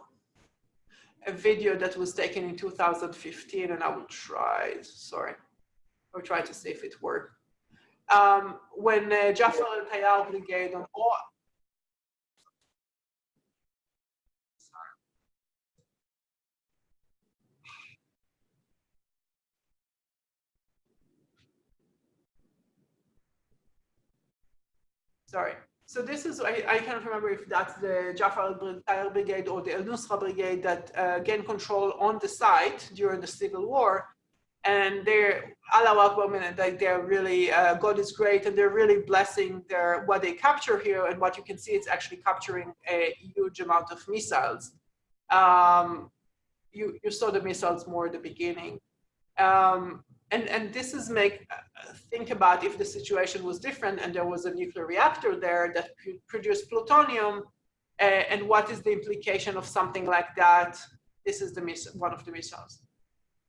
that was taken in 2015, and I will try, I'll try to see if it worked. When Jafar al-Tayyar Brigade on all, sorry. So this is, I can't remember if that's the Jafar al-Tayyar Brigade or the al-Nusra Brigade that gained control on the site during the civil war. And they're, Allahu Akbar, like they're really, God is great, and they're really blessing what they capture here. And what you can see, it's actually capturing a huge amount of missiles. You saw the missiles more at the beginning. and this is think about if the situation was different and there was a nuclear reactor there that produced plutonium, and what is the implication of something like that. This is one of the missiles.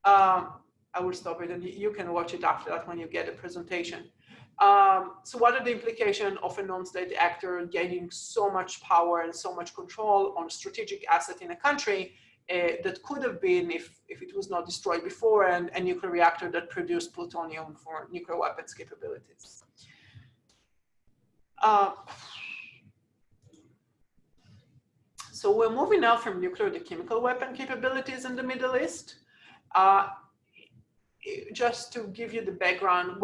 I will stop it and you can watch it after that when you get a presentation. So what are the implications of a non-state actor gaining so much power and so much control on a strategic asset in a country that could have been, if it was not destroyed before, and a nuclear reactor that produced plutonium for nuclear weapons capabilities. So we're moving now from nuclear to chemical weapon capabilities in the Middle East. Just to give you the background,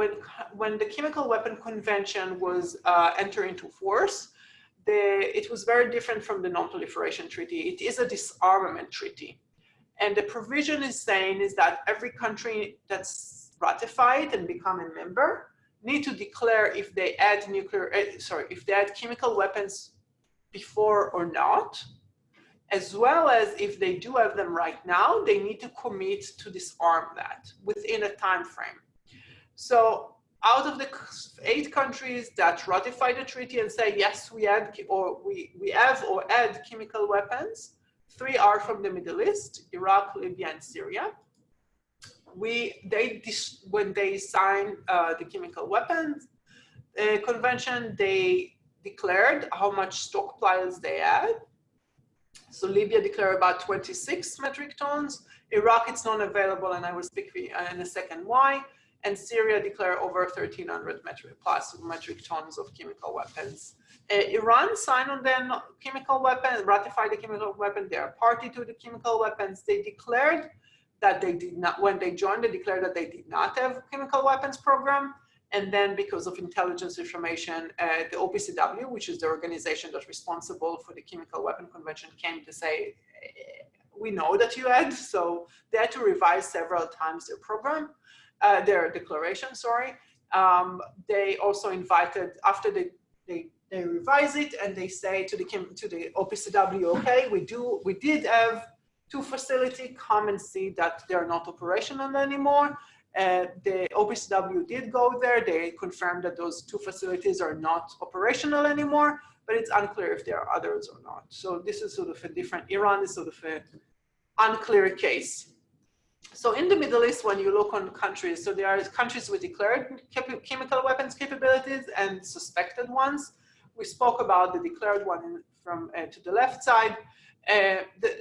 when the Chemical Weapon Convention was entered into force, it was very different from the Non-Proliferation Treaty. It is a disarmament treaty. And the provision is saying is that every country that's ratified and become a member need to declare if they add if they add chemical weapons before or not, as well as if they do have them right now, they need to commit to disarm that within a time frame. So out of the 8 countries that ratify the treaty and say, yes, we add or we have or add chemical weapons, 3 are from the Middle East, Iraq, Libya, and Syria. When they signed the Chemical Weapons Convention, they declared how much stockpiles they had. So Libya declared about 26 metric tons. Iraq, it's not available, and I will speak in a second why. And Syria declared over 1,300 metric tons of chemical weapons. Iran signed on the chemical weapon, ratified the chemical weapon. They are party to the chemical weapons. They declared that they did not, when they joined, they declared that they did not have a chemical weapons program. And then because of intelligence information, the OPCW, which is the organization that's responsible for the Chemical Weapon Convention, came to say, we know that you had, so they had to revise several times their program, their declaration, sorry. They also invited, after they revise it and they say to the OPCW, okay, we did have 2 facilities, come and see that they're not operational anymore. The OPCW did go there. They confirmed that those 2 facilities are not operational anymore, but it's unclear if there are others or not. So this is sort of a different, Iran is sort of an unclear case. So in the Middle East, when you look on countries, so there are countries with declared chemical weapons capabilities and suspected ones. We spoke about the declared one from to the left side.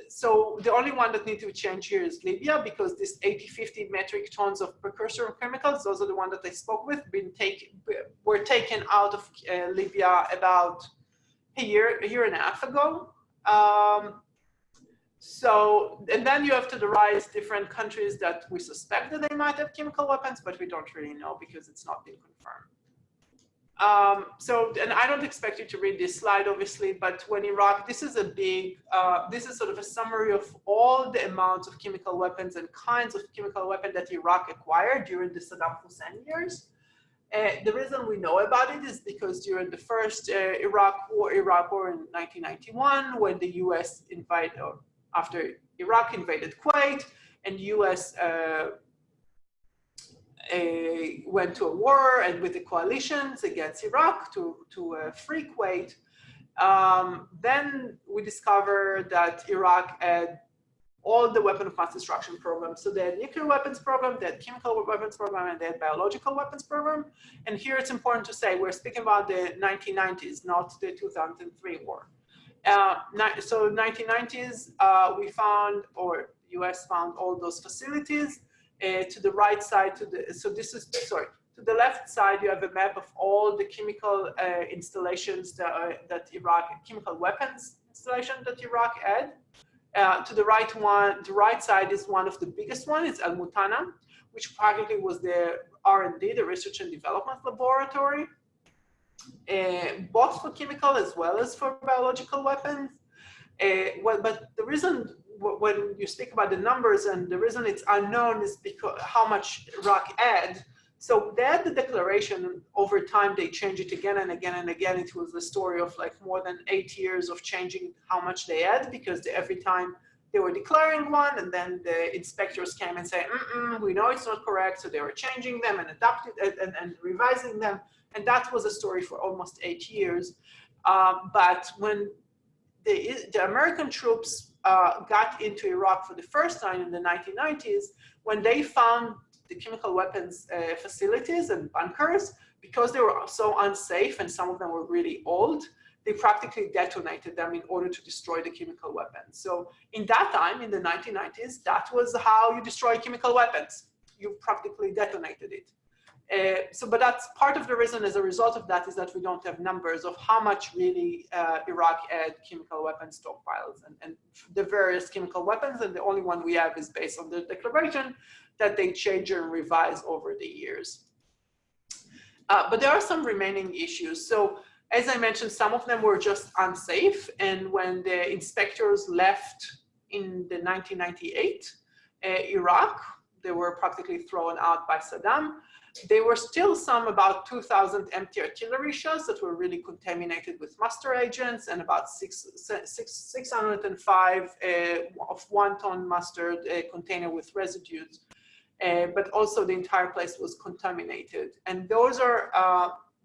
So the only one that needs to change here is Libya, because this 50 metric tons of precursor chemicals, those are the ones that I spoke with, were taken out of Libya about a year and a half ago. And then you have to the right different countries that we suspect that they might have chemical weapons, but we don't really know because it's not been confirmed. And I don't expect you to read this slide, obviously, but when Iraq, this is a big, this is sort of a summary of all the amounts of chemical weapons and kinds of chemical weapons that Iraq acquired during the Saddam Hussein years. The reason we know about it is because during the first Iraq war in 1991, when the US invaded, or after Iraq invaded Kuwait, and US went to a war and with the coalitions against Iraq to free Kuwait, then we discovered that Iraq had all the weapon of mass destruction programs. So they had nuclear weapons program, they had chemical weapons program, and they had biological weapons program. And here it's important to say, we're speaking about the 1990s, not the 2003 war. So 1990s, we found, or US found all those facilities. To the right side, to the left side, you have a map of all the chemical installations that Iraq, chemical weapons installation that Iraq had. To the right side is one of the biggest ones, it's Al-Mutana, which practically was the R&D, the research and development laboratory, both for chemical as well as for biological weapons. But the reason, when you speak about the numbers, and the reason it's unknown is because how much Iraq had. So they had the declaration. Over time, they changed it again and again and again. It was the story of like more than 8 years of changing how much they had, because every time they were declaring one, and then the inspectors came and said, we know it's not correct. So they were changing them and adapting and revising them. And that was a story for almost 8 years. But when the American troops got into Iraq for the first time in the 1990s, when they found the chemical weapons facilities and bunkers, because they were so unsafe and some of them were really old, they practically detonated them in order to destroy the chemical weapons. So in that time, in the 1990s, that was how you destroy chemical weapons. You practically detonated it. But that's part of the reason as a result of that is that we don't have numbers of how much really Iraq had chemical weapons stockpiles and the various chemical weapons. And the only one we have is based on the declaration that they change and revise over the years. But there are some remaining issues. So as I mentioned, some of them were just unsafe. And when the inspectors left in the 1998 Iraq, they were practically thrown out by Saddam. There were still about 2,000 empty artillery shells that were really contaminated with mustard agents, and about 605 of 1-ton mustard container with residues. But also the entire place was contaminated. And those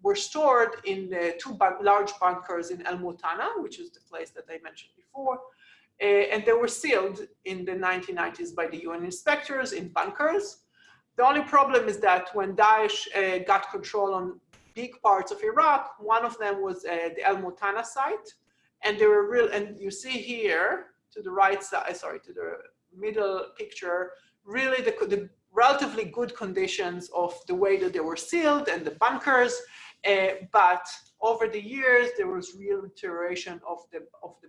were stored in the two large bunkers in El Mutana, which is the place that I mentioned before. And they were sealed in the 1990s by the UN inspectors in bunkers. The only problem is that when Daesh got control on big parts of Iraq, one of them was the El Mutana site. And they were and you see here to the right side, to the middle picture, really the relatively good conditions of the way that they were sealed and the bunkers. But over the years, there was real deterioration of the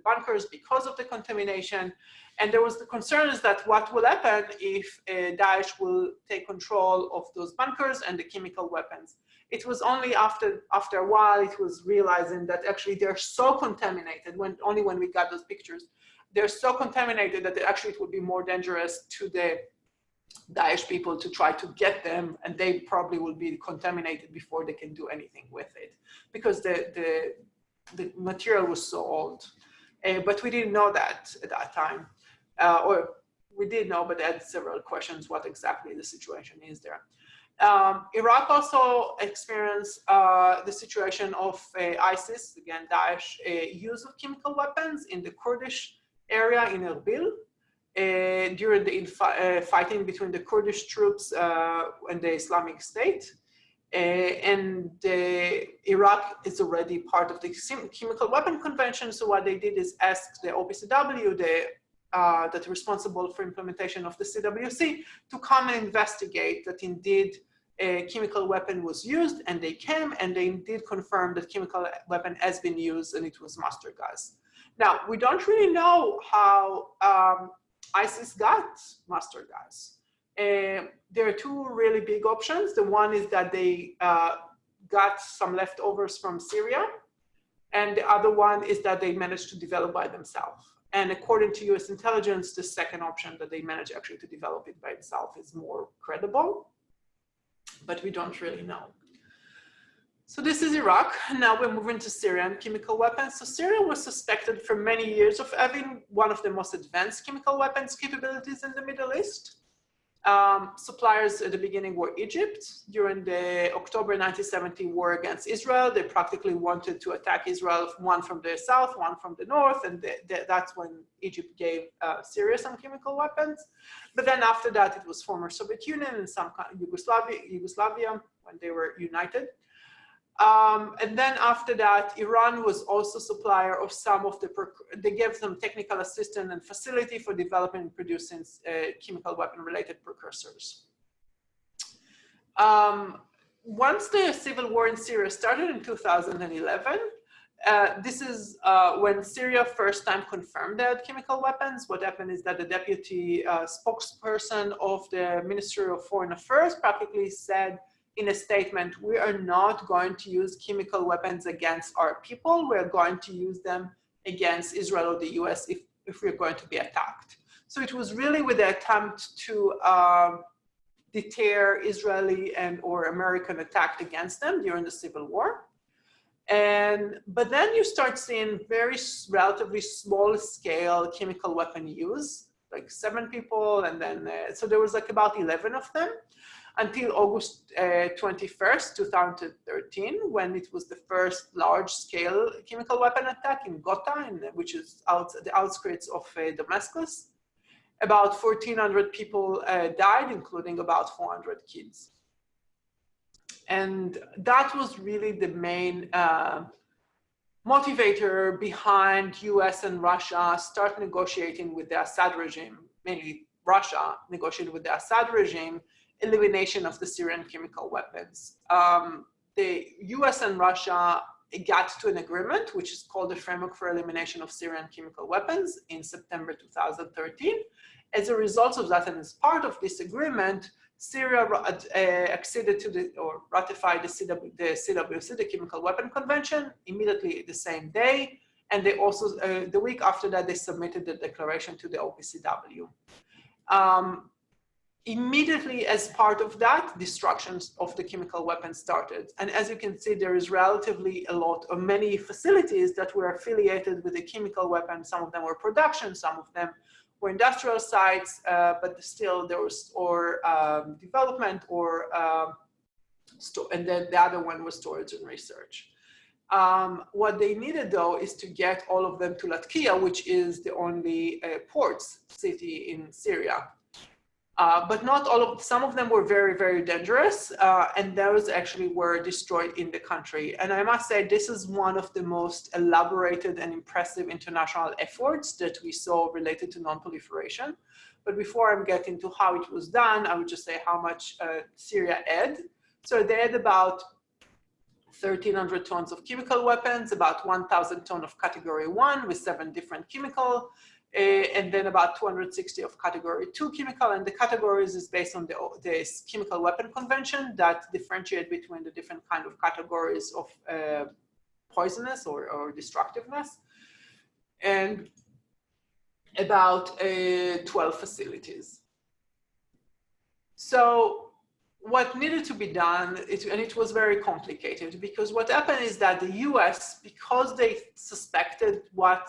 bunkers because of the contamination. And there was the concern is that what will happen if Daesh will take control of those bunkers and the chemical weapons. It was only after a while it was realizing that actually they're so contaminated, only when we got those pictures, they're so contaminated that actually it would be more dangerous to the Daesh people to try to get them, and they probably will be contaminated before they can do anything with it, because the material was so old. But we didn't know that at that time, or we did know, but had several questions what exactly the situation is there. Iraq also experienced the situation of ISIS, again Daesh, use of chemical weapons in the Kurdish area in Erbil. During the fighting between the Kurdish troops and the Islamic State. And Iraq is already part of the Chemical Weapon Convention. So what they did is ask the OPCW, that's responsible for implementation of the CWC, to come and investigate that indeed a chemical weapon was used, and they came and they indeed confirmed that chemical weapon has been used and it was mustard gas. Now, we don't really know how ISIS got mustard gas. There are two really big options. The one is that they got some leftovers from Syria, and the other one is that they managed to develop by themselves. And according to US intelligence, the second option, that they managed actually to develop it by itself, is more credible, but we don't really know. So this is Iraq. Now we're moving to Syria and chemical weapons. So Syria was suspected for many years of having one of the most advanced chemical weapons capabilities in the Middle East. Suppliers at the beginning were Egypt. During the October 1970 war against Israel, they practically wanted to attack Israel, one from the south, one from the north, and that's when Egypt gave Syria some chemical weapons. But then after that, it was former Soviet Union and some Yugoslavia when they were united. And then after that, Iran was also supplier of some of they gave them technical assistance and facility for developing and producing chemical weapon related precursors. Once the civil war in Syria started in 2011, this is when Syria first time confirmed that chemical weapons. What happened is that the deputy spokesperson of the Ministry of Foreign Affairs practically said in a statement, we are not going to use chemical weapons against our people. We're going to use them against Israel or the US if we're going to be attacked. So it was really with the attempt to deter Israeli or American attack against them during the civil war. But then you start seeing very relatively small scale chemical weapon use like 7 people, and then so there was like about 11 of them until August 21st, 2013, when it was the first large-scale chemical weapon attack in Ghouta, which is the outskirts of Damascus. About 1,400 people died, including about 400 kids. And that was really the main motivator behind US and Russia start negotiating with the Assad regime, mainly Russia negotiated with the Assad regime, elimination of the Syrian chemical weapons. The US and Russia got to an agreement, which is called the Framework for Elimination of Syrian Chemical Weapons in September 2013. As a result of that, and as part of this agreement, Syria acceded to or ratified the CWC, the Chemical Weapon Convention, immediately the same day. And they also, the week after that, they submitted the declaration to the OPCW. Immediately as part of that, destructions of the chemical weapons started. And as you can see, there is relatively many facilities that were affiliated with the chemical weapons. Some of them were production, some of them were industrial sites, but still there was development and then the other one was storage and research. What they needed though is to get all of them to Latakia, which is the only port city in Syria. But not all of, some of them were very, very dangerous, and those actually were destroyed in the country. And I must say, this is one of the most elaborated and impressive international efforts that we saw related to non-proliferation. But before I get into how it was done, I would just say how much Syria had. So they had about 1,300 tons of chemical weapons, about 1,000 tons of category 1 with 7 different chemical, and then about 260 of category 2 chemical. And the categories is based on the chemical weapon convention that differentiate between the different kind of categories of poisonous or destructiveness, and about 12 facilities. So what needed to be done, and it was very complicated, because what happened is that the US, because they suspected what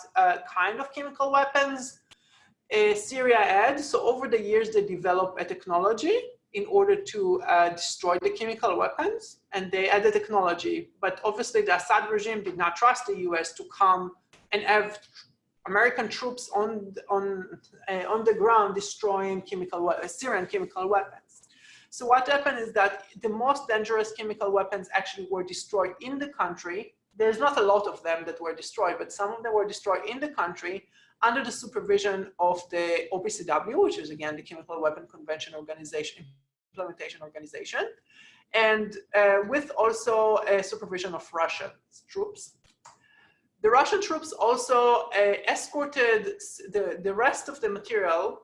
kind of chemical weapons Syria had, so over the years they developed a technology in order to destroy the chemical weapons, and they had the technology. But obviously the Assad regime did not trust the US to come and have American troops on the ground destroying Syrian chemical weapons. So what happened is that the most dangerous chemical weapons actually were destroyed in the country. There's not a lot of them that were destroyed, but some of them were destroyed in the country under the supervision of the OPCW, which is again the Chemical Weapon Convention Organization, Implementation Organization, and with also a supervision of Russian troops. The Russian troops also escorted the rest of the material.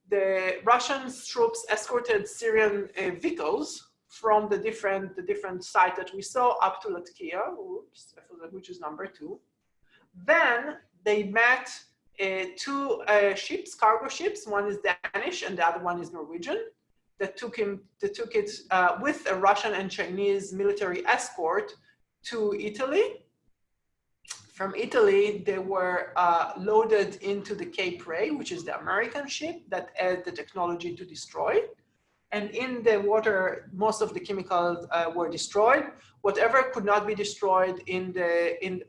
The Russian troops escorted Syrian vehicles from the different site that we saw up to Latakia, which is number 2. Then they met 2 ships, cargo ships. One is Danish and the other one is Norwegian. That took it with a Russian and Chinese military escort to Italy. From Italy, they were loaded into the Cape Ray, which is the American ship that had the technology to destroy. And in the water, most of the chemicals were destroyed. Whatever could not be destroyed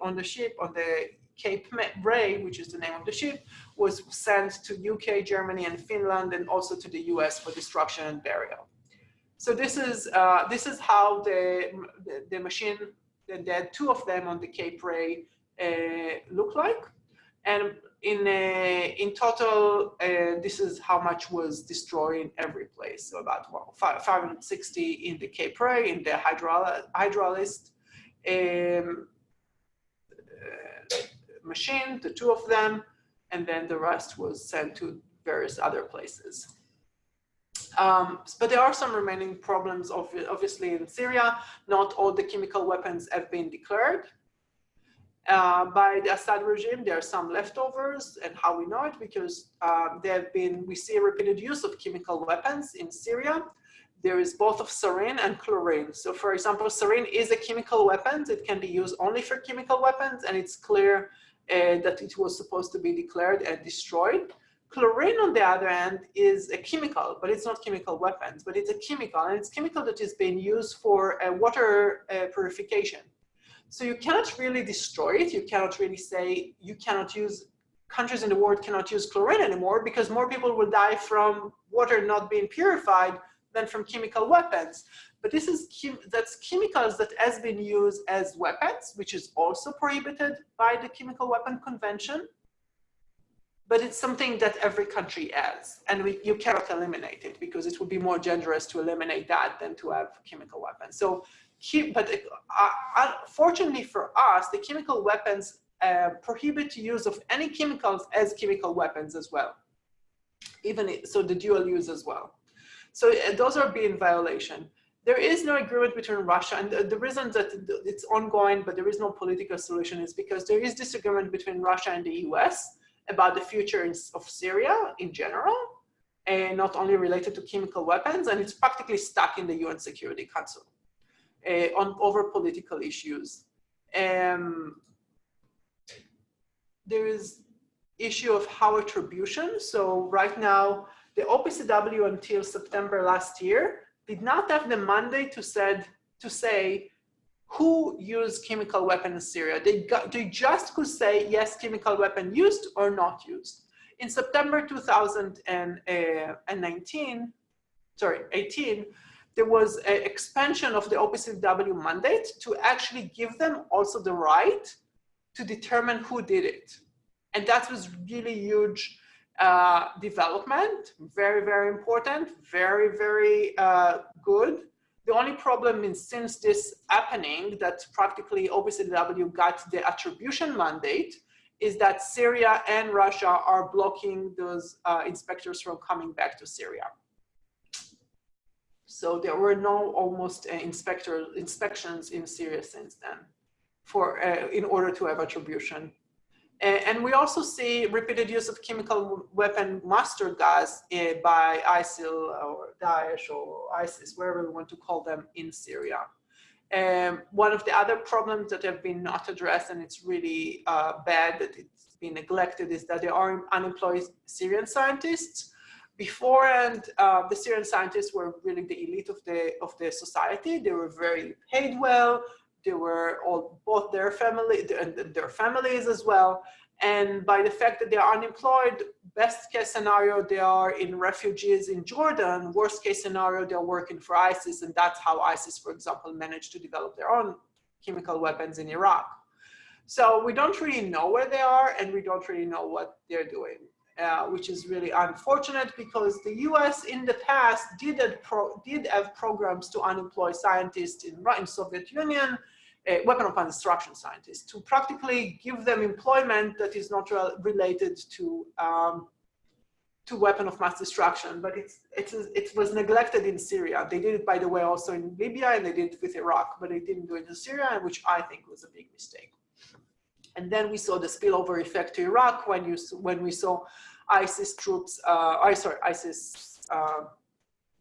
on the ship, on the Cape Ray, which is the name of the ship, was sent to UK, Germany, and Finland, and also to the US for destruction and burial. So this is how the machine, they had 2 of them on the Cape Ray, look like, and in total, this is how much was destroyed in every place. So about 560 in the Cape Ray, in the hydralist machine, the 2 of them, and then the rest was sent to various other places. But there are some remaining problems, obviously, in Syria. Not all the chemical weapons have been declared by the Assad regime. There are some leftovers, and how we know it, because we see a repeated use of chemical weapons in Syria. There is both of sarin and chlorine. So for example, sarin is a chemical weapon. It can be used only for chemical weapons, and it's clear that it was supposed to be declared and destroyed. Chlorine, on the other hand, is a chemical, but it's not chemical weapons, but it's a chemical, and it's chemical that is being used for water purification. So you cannot really destroy it. You cannot really say you cannot use, countries in the world cannot use chlorine anymore because more people will die from water not being purified than from chemical weapons. But this is, that's chemicals that has been used as weapons, which is also prohibited by the Chemical Weapon Convention. But it's something that every country has, and you cannot eliminate it because it would be more dangerous to eliminate that than to have chemical weapons. So, but fortunately for us, the chemical weapons prohibit the use of any chemicals as chemical weapons as well. So the dual use as well. So those are being violation. There is no agreement between Russia, and the reason that it's ongoing, but there is no political solution is because there is disagreement between Russia and the US about the future of Syria in general, and not only related to chemical weapons, and it's practically stuck in the UN Security Council over political issues. There is issue of how attribution. So right now, the OPCW until September last year did not have the mandate to say who used chemical weapon in Syria. They just could say, yes, chemical weapon used or not used. In September 2018, there was an expansion of the OPCW mandate to actually give them also the right to determine who did it. And that was really huge development, very, very important, very, very good. The only problem is since this happening that practically OPCW got the attribution mandate is that Syria and Russia are blocking those inspectors from coming back to Syria. So there were no almost inspections in Syria since then in order to have attribution. And we also see repeated use of chemical weapon mustard gas by ISIL or Daesh or ISIS, wherever we want to call them, in Syria. One of the other problems that have been not addressed, and it's really bad that it's been neglected, is that there are unemployed Syrian scientists. Beforehand, the Syrian scientists were really the elite of the society. They were very paid well. They were both their family and their families as well. And by the fact that they are unemployed, best case scenario, they are in refugees in Jordan. Worst case scenario, they're working for ISIS. And that's how ISIS, for example, managed to develop their own chemical weapons in Iraq. So we don't really know where they are, and we don't really know what they're doing, which is really unfortunate because the US in the past did have programs to unemploy scientists in Soviet Union, weapon of mass destruction scientists, to practically give them employment that is not related to weapon of mass destruction, but it was neglected in Syria. They did it, by the way, also in Libya, and they did it with Iraq, but they didn't do it in Syria, which I think was a big mistake. And then we saw the spillover effect to Iraq when we saw ISIS troops, ISIS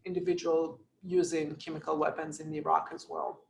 individual using chemical weapons in Iraq as well.